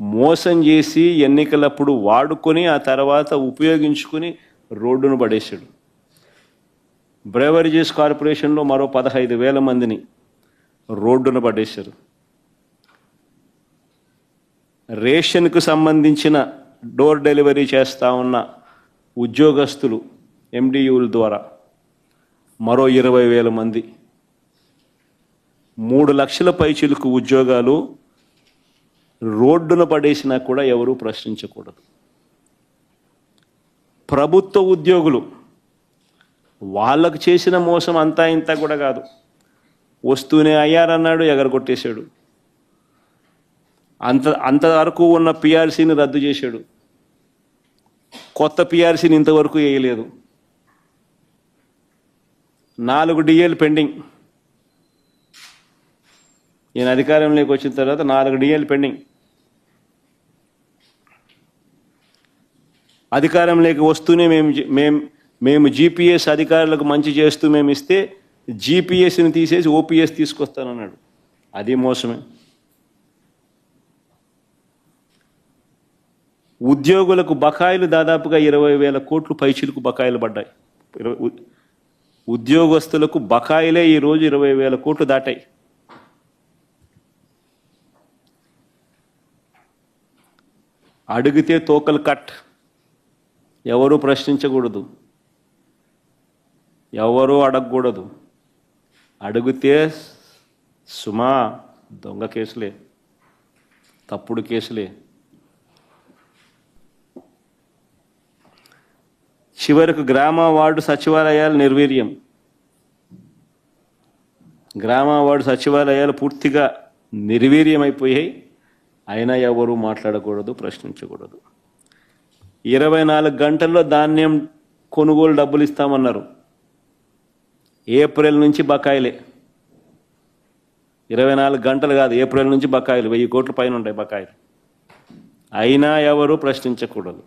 S1: మోసం చేసి ఎన్నికలప్పుడు వాడుకొని ఆ తర్వాత ఉపయోగించుకుని రోడ్డును పడేశాడు. బ్రేవరేజెస్ కార్పొరేషన్లో మరో 15,000 మందిని రోడ్డును పడేశారు. రేషన్కు సంబంధించిన డోర్ డెలివరీ చేస్తూ ఉన్న ఉద్యోగస్తులు ఎండియూల ద్వారా మరో 20,000 మంది. 3 లక్షల పైచిలకు ఉద్యోగాలు రోడ్డున పడేసినా కూడా ఎవరూ ప్రశ్నించకూడదు. ప్రభుత్వ ఉద్యోగులు, వాళ్ళకు చేసిన మోసం అంతా ఇంత కూడా కాదు. వస్తూనే అయ్యారన్నాడు, ఎగరగొట్టేశాడు. అంతవరకు ఉన్న పిఆర్సీని రద్దు చేశాడు. కొత్త పిఆర్సీని ఇంతవరకు వేయలేదు. 4 డిఏలు పెండింగ్. ఈయన అధికారంలోకి వచ్చిన తర్వాత 4 డిఏలు పెండింగ్. అధికారంలోకి వస్తూనే మేము జీపీఎస్ అధికారులకు మంచి చేస్తూ మేము ఇస్తే జీపీఎస్ని తీసేసి ఓపీఎస్ తీసుకొస్తానన్నాడు. అది మోసమే. ఉద్యోగులకు బకాయిలు దాదాపుగా 20,000 కోట్లు పైచిలకు బకాయిలు పడ్డాయి. ఉద్యోగస్తులకు బకాయిలే ఈరోజు 20,000 కోట్లు దాటాయి. అడిగితే తోకలు కట్. ఎవరు ప్రశ్నించకూడదు, ఎవరు అడగకూడదు. అడిగితే సుమా దొంగ కేసులే, తప్పుడు కేసులే. చివరకు గ్రామ వార్డు సచివాలయాలు నిర్వీర్యం. గ్రామ వార్డు సచివాలయాలు పూర్తిగా నిర్వీర్యమైపోయాయి. అయినా ఎవరు మాట్లాడకూడదు, ప్రశ్నించకూడదు. 24 గంటల్లో ధాన్యం కొనుగోలు డబ్బులు ఇస్తామన్నారు. ఏప్రిల్ నుంచి బకాయిలే. 24 గంటలు కాదు, ఏప్రిల్ నుంచి బకాయిలు 1000 కోట్ల పైన ఉంటాయి బకాయిలు. అయినా ఎవరు ప్రశ్నించకూడదు,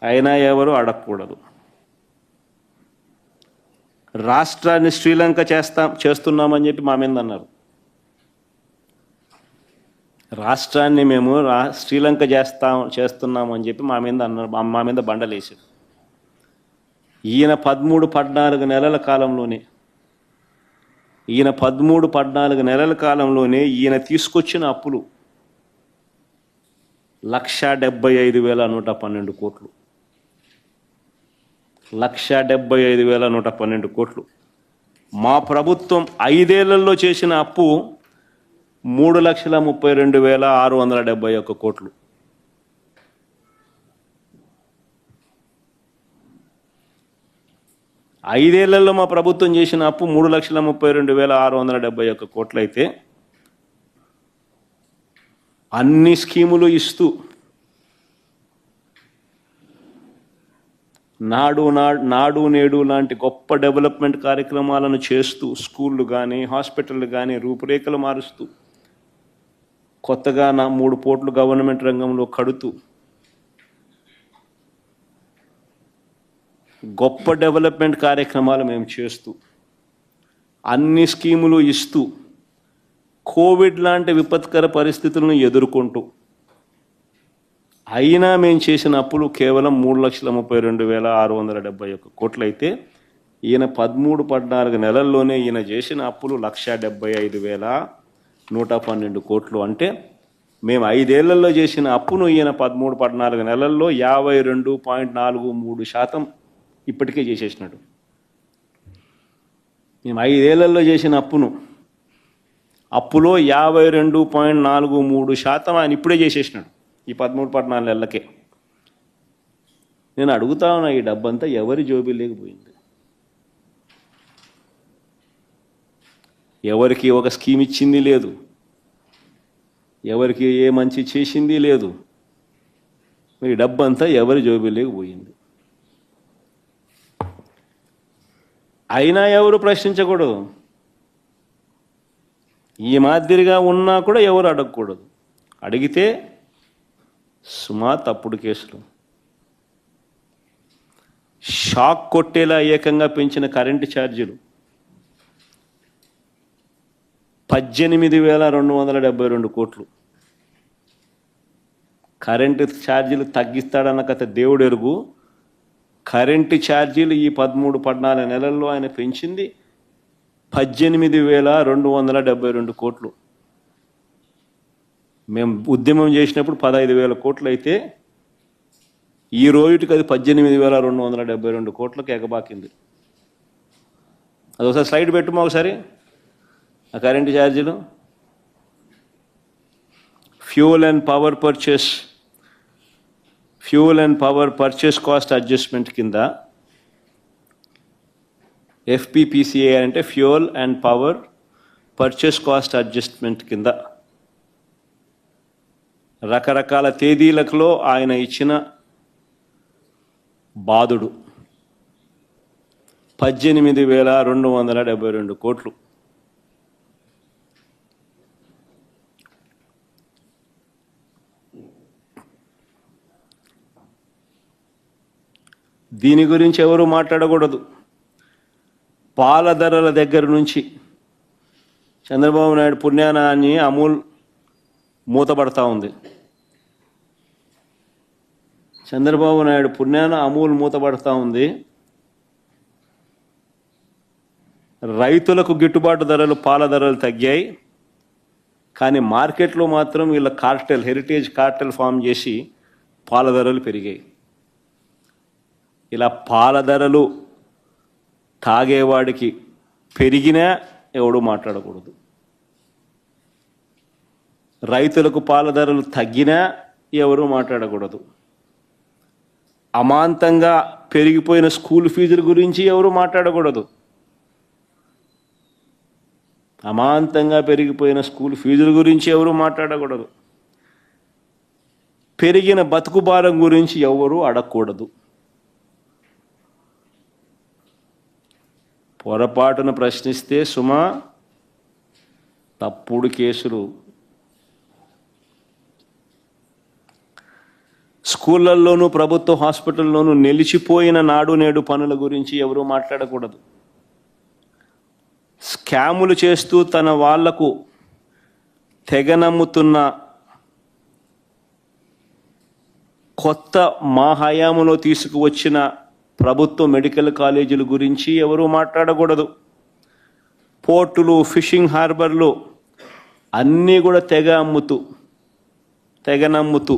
S1: అయినా ఎవరు అడగకూడదు. రాష్ట్రాన్ని శ్రీలంక చేస్తున్నామని చెప్పి మా మీద అన్నారు. రాష్ట్రాన్ని మేము శ్రీలంక చేస్తున్నామని చెప్పి మా మీద అన్నారు. మా మీద బండలేసారు. ఈయన 13-14 నెలల కాలంలోనే ఈయన తీసుకొచ్చిన అప్పులు 1,75,112 కోట్లు. 1,75,112 కోట్లు. మా ప్రభుత్వం 5 ఏళ్లలో చేసిన అప్పు 3,32,671 కోట్లు. 5 ఏళ్లలో మా ప్రభుత్వం చేసిన అప్పు 3,32,671 కోట్లు అయితే అన్ని స్కీములు ఇస్తూ నాడు నేడు లాంటి గొప్ప డెవలప్మెంట్ కార్యక్రమాలను చేస్తూ స్కూళ్ళు కానీ హాస్పిటళ్ళు కానీ రూపురేఖలు మారుస్తూ కొత్తగా 3 పోర్టులు గవర్నమెంట్ రంగంలో కడుతూ గొప్ప డెవలప్మెంట్ కార్యక్రమాలు మేము చేస్తూ అన్ని స్కీములు ఇస్తూ కోవిడ్ లాంటి విపత్కర పరిస్థితులను ఎదుర్కొంటూ అయినా మేము చేసిన అప్పులు కేవలం 3,32,671 కోట్లు అయితే ఈయన 13-14 నెలల్లోనే ఈయన చేసిన అప్పులు 1,75,112 కోట్లు. అంటే మేము 5 ఏళ్లలో చేసిన అప్పును ఈయన 13-14 నెలల్లో 52.43% ఇప్పటికే చేసేసినాడు. మేము 5 ఏళ్లలో చేసిన అప్పులో 52.43% ఆయన ఇప్పుడే చేసేసినాడు ఈ 13-14 నెలలకే. నేను అడుగుతా ఉన్నా, ఈ డబ్బంతా ఎవరి జోబీలోకి పోయింది? ఎవరికి ఒక స్కీమ్ ఇచ్చింది లేదు, ఎవరికి ఏ మంచి చేసింది లేదు. ఈ డబ్బంతా ఎవరి జోబీలోకి పోయింది? అయినా ఎవరు ప్రశ్నించకూడదు, ఈ మాదిరిగా ఉన్నా కూడా ఎవరు అడగకూడదు. అడిగితే సుమా తప్పుడు కేసులు, షాక్ కొట్టేలా ఏకంగా పెంచిన కరెంటు ఛార్జీలు 18,272 కోట్లు. కరెంటు ఛార్జీలు తగ్గిస్తాడన్న కథ దేవుడు ఎరుగు. కరెంటు ఛార్జీలు ఈ 13-14 నెలల్లో ఆయన పెంచింది 18,272 కోట్లు. మేము ఉద్యమం చేసినప్పుడు 15,000 కోట్లు అయితే ఈ రోజుకి అది 18,272 కోట్లకు ఎగబాకింది. అది ఒకసారి స్లైడ్ పెట్టుమా ఒకసారి. ఆ కరెంటు ఛార్జీలు fuel and power purchase cost adjustment కింద FPPCA అంటే fuel and power purchase cost adjustment కింద రకరకాల తేదీలలో ఆయన ఇచ్చిన బాదుడు 18,272 కోట్లు. దీని గురించి ఎవరు మాట్లాడకూడదు. పాల ధరల దగ్గర నుంచి చంద్రబాబు నాయుడు పుణ్యానాన్ని అమూల్ మూతపడతా ఉంది. చంద్రబాబు నాయుడు పుణ్యాన అమూల్ మూతపడతా ఉంది. రైతులకు గిట్టుబాటు ధరలు, పాల ధరలు తగ్గాయి. కానీ మార్కెట్లో మాత్రం వీళ్ళ హెరిటేజ్ కార్టెల్ ఫామ్ చేసి పాల ధరలు పెరిగాయి. ఇలా పాల ధరలు తాగేవాడికి పెరిగినా ఎవడు మాట్లాడకూడదు, రైతులకు పాల ధరలు తగ్గినా ఎవరు మాట్లాడకూడదు, అమాంతంగా పెరిగిపోయిన స్కూల్ ఫీజుల గురించి ఎవరు మాట్లాడకూడదు, అమాంతంగా పెరిగిపోయిన స్కూల్ ఫీజుల గురించి ఎవరు మాట్లాడకూడదు, పెరిగిన బతుకు భారం గురించి ఎవరు అడగకూడదు. పొరపాటున ప్రశ్నిస్తే సుమా తప్పుడు కేసులు. స్కూళ్ళల్లోనూ ప్రభుత్వ హాస్పిటల్లోనూ నిలిచిపోయిన నాడు నేడు పనుల గురించి ఎవరు మాట్లాడకూడదు. స్కాములు చేస్తూ తన వాళ్లకు తెగ నమ్ముతున్న కొత్త మా హయాంలో తీసుకువచ్చిన ప్రభుత్వ మెడికల్ కాలేజీల గురించి ఎవరు మాట్లాడకూడదు. పోర్టులు, ఫిషింగ్ హార్బర్లు అన్నీ కూడా తెగ నమ్ముతూ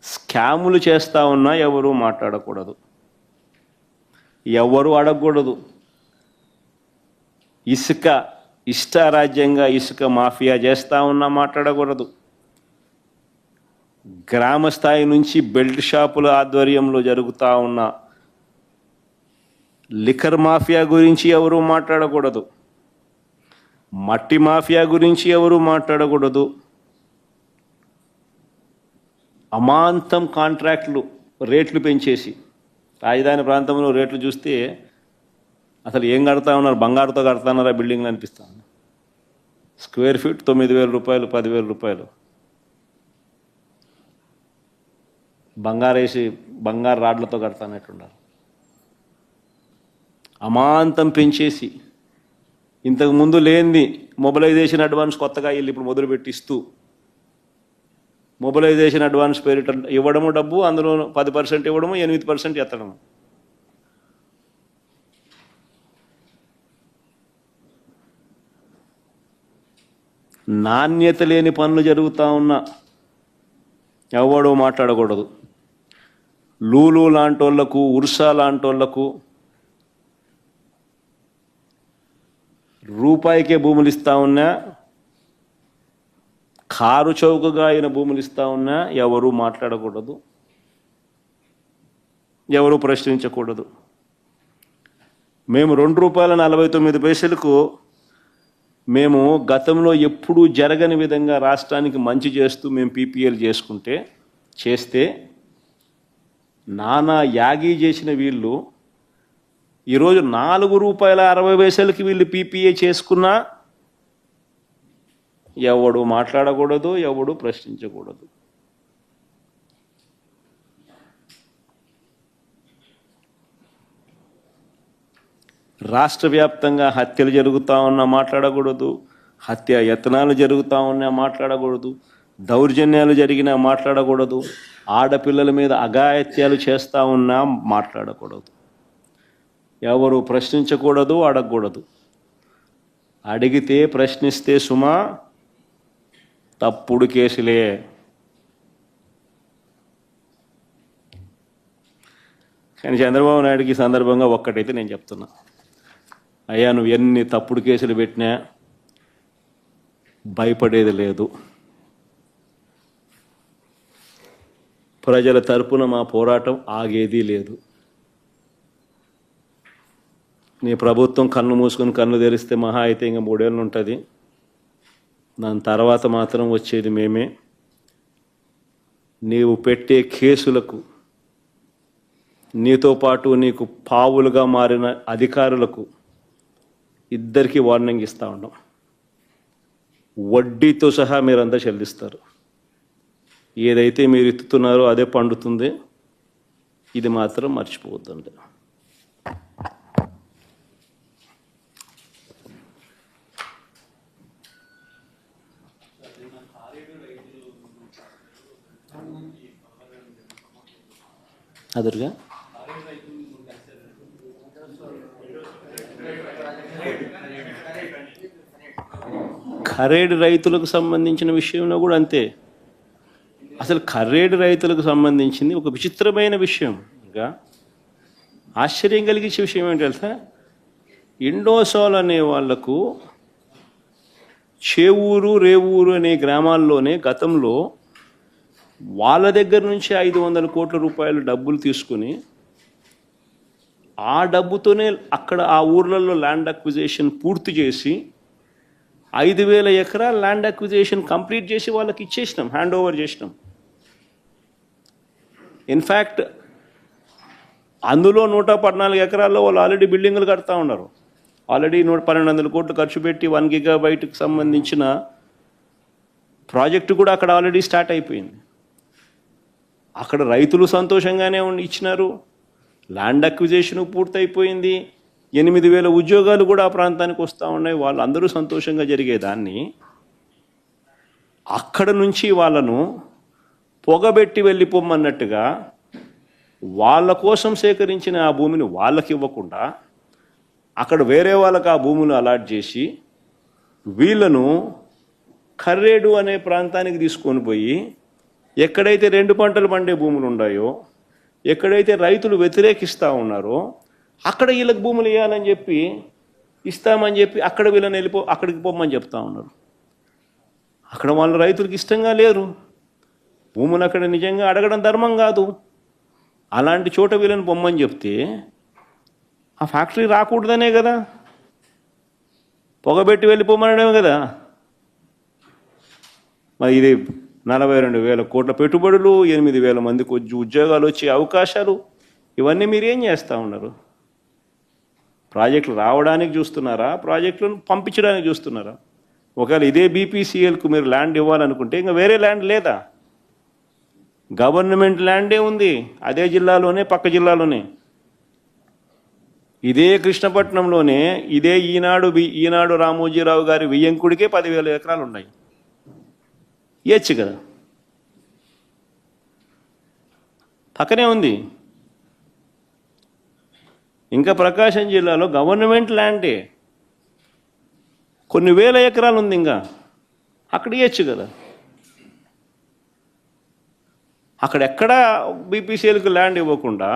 S1: స్కాములు చేస్తూ ఉన్నా ఎవరు మాట్లాడకూడదు, ఎవరు అడగకూడదు. ఇష్టారాజ్యంగా ఇసుక మాఫియా చేస్తూ ఉన్నా మాట్లాడకూడదు. గ్రామ స్థాయి నుంచి బెల్ట్ షాపుల ఆధ్వర్యంలో జరుగుతూ ఉన్న లిక్కర్ మాఫియా గురించి ఎవరు మాట్లాడకూడదు, మట్టి మాఫియా గురించి ఎవరు మాట్లాడకూడదు. అమాంతం కాంట్రాక్టులు రేట్లు పెంచేసి, రాజధాని ప్రాంతంలో రేట్లు చూస్తే అసలు ఏం కడతా ఉన్నారు, బంగారుతో కడతాన్నారా బిల్డింగ్లు అనిపిస్తాను. స్క్వేర్ ఫీట్ 9,000 రూపాయలు, 10,000 రూపాయలు. బంగారేసి బంగారు రాడ్లతో కడతానట్టున్నారు. అమాంతం పెంచేసి, ఇంతకు ముందు లేనిది మొబిలైజేషన్ అడ్వాన్స్ కొత్తగా వీళ్ళు ఇప్పుడు మొదలుపెట్టిస్తూ, మొబిలైజేషన్ అడ్వాన్స్ పేరిట ఇవ్వడము డబ్బు, అందులో 10% ఇవ్వడము, 8% ఎత్తడము. నాణ్యత లేని పనులు జరుగుతూ ఉన్నా ఎవడో మాట్లాడకూడదు. లూలు లాంటోళ్లకు, ఉర్సా లాంటోళ్లకు రూపాయికే భూములు ఇస్తా ఉన్నా, కారు చౌకగా అయిన భూములు ఇస్తా ఉన్నా ఎవరు మాట్లాడకూడదు, ఎవరు ప్రశ్నించకూడదు. మేము ₹2.49 మేము గతంలో ఎప్పుడూ జరగని విధంగా రాష్ట్రానికి మంచి చేస్తూ మేము పీపీఎల్ చేస్తే నానా యాగీ చేసిన వీళ్ళు ఈరోజు ₹4.60 వీళ్ళు పీపీఏ చేసుకున్నా ఎవడు మాట్లాడకూడదు, ఎవడు ప్రశ్నించకూడదు. రాష్ట్ర వ్యాప్తంగా హత్యలు జరుగుతూ ఉన్నా మాట్లాడకూడదు, హత్య యత్నాలు జరుగుతూ ఉన్నా మాట్లాడకూడదు, దౌర్జన్యాలు జరిగినా మాట్లాడకూడదు, ఆడపిల్లల మీద అఘాయిత్యాలు చేస్తూ ఉన్నా మాట్లాడకూడదు. ఎవరు ప్రశ్నించకూడదు, అడగకూడదు. అడిగితే ప్రశ్నిస్తే సుమా తప్పుడు కేసులే. కానీ చంద్రబాబు నాయుడుకి ఈ సందర్భంగా ఒక్కటైతే నేను చెప్తున్నా, అయ్యా నువ్వు ఎన్ని తప్పుడు కేసులు పెట్టినా భయపడేది లేదు. ప్రజల తరపున మా పోరాటం ఆగేది లేదు. నీ ప్రభుత్వం కన్ను మూసుకొని కన్ను తెరిస్తే మహా అయితే ఇంకా 3 ఏళ్ళు ఉంటుంది. దాని తర్వాత మాత్రం వచ్చేది మేమే. నీవు పెట్టే కేసులకు, నీతో పాటు నీకు పావులుగా మారిన అధికారులకు ఇద్దరికీ వార్నింగ్ ఇస్తూ ఉన్నాం. వడ్డీతో సహా మీరంతా చెల్లిస్తారు. ఏదైతే మీరు ఎత్తుతున్నారో అదే పండుతుంది. ఇది మాత్రం మర్చిపోవద్దండి. అదురుగా ఖరేడు రైతులకు సంబంధించిన విషయంలో కూడా అంతే. అసలు ఖరేడు రైతులకు సంబంధించింది ఒక విచిత్రమైన విషయం. ఇంకా ఆశ్చర్యం కలిగించే విషయం ఏంటి తెలుసా, ఇండోసోల్ అనే వాళ్లకు చేవూరు, రేవూరు అనే గ్రామాల్లోనే గతంలో వాళ్ళ దగ్గర నుంచి 500 కోట్ల రూపాయలు డబ్బులు తీసుకుని ఆ డబ్బుతోనే అక్కడ ఆ ఊర్లలో ల్యాండ్ అక్విజిషన్ పూర్తి చేసి 5,000 ఎకరాల ల్యాండ్ అక్విజిషన్ కంప్లీట్ చేసి వాళ్ళకి ఇచ్చేసినాం, హ్యాండ్ ఓవర్ చేసినాం. ఇన్ఫ్యాక్ట్ అందులో 114 ఎకరాల్లో వాళ్ళు ఆల్రెడీ బిల్డింగులు కడతా ఉన్నారు. ఆల్రెడీ 1,200 కోట్లు ఖర్చు పెట్టి 1 గిగాబైట్కి సంబంధించిన ప్రాజెక్టు కూడా అక్కడ ఆల్రెడీ స్టార్ట్ అయిపోయింది. అక్కడ రైతులు సంతోషంగానే ఇచ్చినారు, ల్యాండ్ అక్విజిషన్ పూర్తయిపోయింది, 8,000 ఉద్యోగాలు కూడా ఆ ప్రాంతానికి వస్తూ ఉన్నాయి. వాళ్ళు అందరూ సంతోషంగా జరిగేదాన్ని అక్కడ నుంచి వాళ్ళను పొగబెట్టి వెళ్ళిపోమన్నట్టుగా వాళ్ళ కోసం సేకరించిన ఆ భూమిని వాళ్ళకి ఇవ్వకుండా అక్కడ వేరే వాళ్ళకి ఆ భూములు అలాట్ చేసి వీళ్ళను ఖర్రేడు అనే ప్రాంతానికి తీసుకొని పోయి ఎక్కడైతే 2 పంటలు పండే భూములు ఉన్నాయో, ఎక్కడైతే రైతులు వ్యతిరేకిస్తూ ఉన్నారో అక్కడ వీళ్ళకి భూములు ఇవ్వాలని చెప్పి, ఇస్తామని చెప్పి అక్కడ వీళ్ళని అక్కడికి పోమని చెప్తా ఉన్నారు. అక్కడ వాళ్ళ రైతులకు ఇష్టంగా లేరు, భూములు అక్కడ నిజంగా అడగడం ధర్మం కాదు. అలాంటి చోట వీళ్ళని పొమ్మని చెప్తే ఆ ఫ్యాక్టరీ రాకూడదనే కదా, పొగబెట్టి వెళ్ళిపోమనడమే కదా. మరి ఇది 42,000 కోట్ల పెట్టుబడులు, 8,000 మందికి ఉద్యోగాలు వచ్చే అవకాశాలు, ఇవన్నీ మీరు ఏం చేస్తూ ఉన్నారు? ప్రాజెక్టులు రావడానికి చూస్తున్నారా, ప్రాజెక్టులను పంపించడానికి చూస్తున్నారా? ఒకవేళ ఇదే బీపీసీఎల్కు మీరు ల్యాండ్ ఇవ్వాలనుకుంటే ఇంకా వేరే ల్యాండ్ లేదా? గవర్నమెంట్ ల్యాండే ఉంది అదే జిల్లాలోనే, పక్క జిల్లాలోనే. ఇదే కృష్ణపట్నంలోనే ఇదే ఈనాడు రామోజీరావు గారి వియ్యంకుడికే 10,000 ఎకరాలు ఉన్నాయి. ఇయ్యచ్చు కదా, పక్కనే ఉంది. ఇంకా ప్రకాశం జిల్లాలో గవర్నమెంట్ ల్యాండే కొన్ని వేల ఎకరాలు ఉంది, ఇంకా అక్కడ ఇయ్యచ్చు కదా. అక్కడెక్కడ బీపీసీఎల్కి ల్యాండ్ ఇవ్వకుండా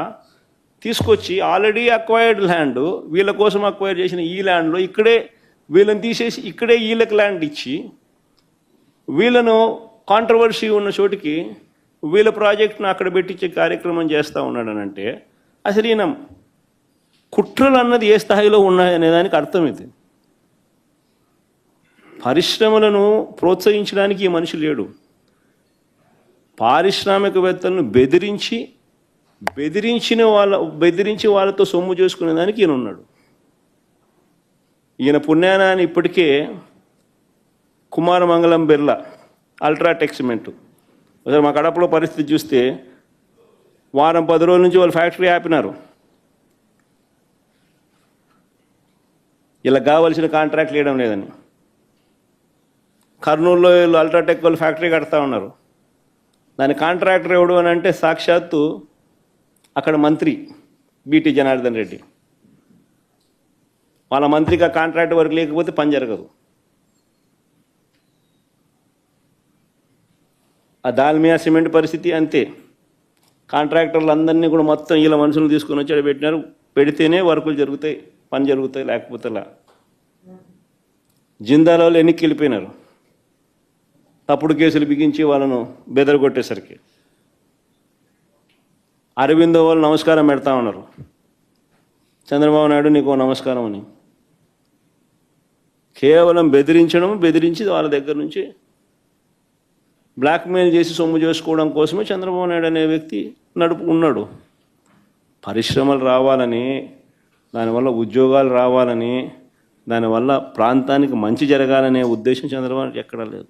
S1: తీసుకొచ్చి ఆల్రెడీ అక్వైర్డ్ ల్యాండ్, వీళ్ళ కోసం అక్వైర్ చేసిన ఈ ల్యాండ్లో ఇక్కడే వీళ్ళని తీసేసి ఇక్కడే వీళ్ళకి ల్యాండ్ ఇచ్చి వీళ్ళను కాంట్రవర్సీ ఉన్న చోటికి వీళ్ళ ప్రాజెక్ట్ను అక్కడ పెట్టించే కార్యక్రమం చేస్తూ ఉన్నాడనంటే అసలు ఈయన కుట్రలు అన్నది ఏ స్థాయిలో ఉన్నాయనే దానికి అర్థం ఇది. పరిశ్రమలను ప్రోత్సహించడానికి ఈ మనిషి లేడు. పారిశ్రామికవేత్తలను బెదిరించి వాళ్ళతో సొమ్ము చేసుకునే దానికి ఈయన ఉన్నాడు. ఈయన పుణ్యానాన్ని ఇప్పటికే కుమారమంగళం బిర్లా, అల్ట్రాటెక్ సిమెంటు, ఒకసారి మా కడపలో పరిస్థితి చూస్తే వారం 10 రోజుల నుంచి వాళ్ళు ఫ్యాక్టరీ ఆపినారు. ఇలా కావలసిన కాంట్రాక్ట్లు ఇవ్వడం లేదని. కర్నూలులో వీళ్ళు అల్ట్రాటెక్ వాళ్ళు ఫ్యాక్టరీ కడతా ఉన్నారు. దాని కాంట్రాక్టర్ ఎవడు అని అంటే సాక్షాత్తు అక్కడ మంత్రి బీటీ జనార్దన్ రెడ్డి. వాళ్ళ మంత్రికి ఆ కాంట్రాక్ట్ వరకు లేకపోతే పని జరగదు. ఆ దాల్మియా సిమెంట్ పరిస్థితి అంతే. కాంట్రాక్టర్లు అందరినీ కూడా మొత్తం వీళ్ళ మనుషులు తీసుకొని వచ్చి పెట్టినారు. పెడితేనే వర్కులు జరుగుతాయి, పని జరుగుతాయి, లేకపోతే లా. జిందాలో ఎన్నికి వెళ్ళిపోయినారు తప్పుడు కేసులు బిగించి వాళ్ళను బెదరగొట్టేసరికి. అరవిందో వాళ్ళు నమస్కారం పెడతా ఉన్నారు, చంద్రబాబు నాయుడు నీకు నమస్కారం అని. కేవలం బెదిరించి వాళ్ళ దగ్గర నుంచి బ్లాక్మెయిల్ చేసి సొమ్ము చేసుకోవడం కోసమే చంద్రబాబు నాయుడు అనే వ్యక్తి ఉన్నాడు. పరిశ్రమలు రావాలని, దానివల్ల ఉద్యోగాలు రావాలని, దానివల్ల ప్రాంతానికి మంచి జరగాలనే ఉద్దేశం చంద్రబాబు ఎక్కడా లేదు.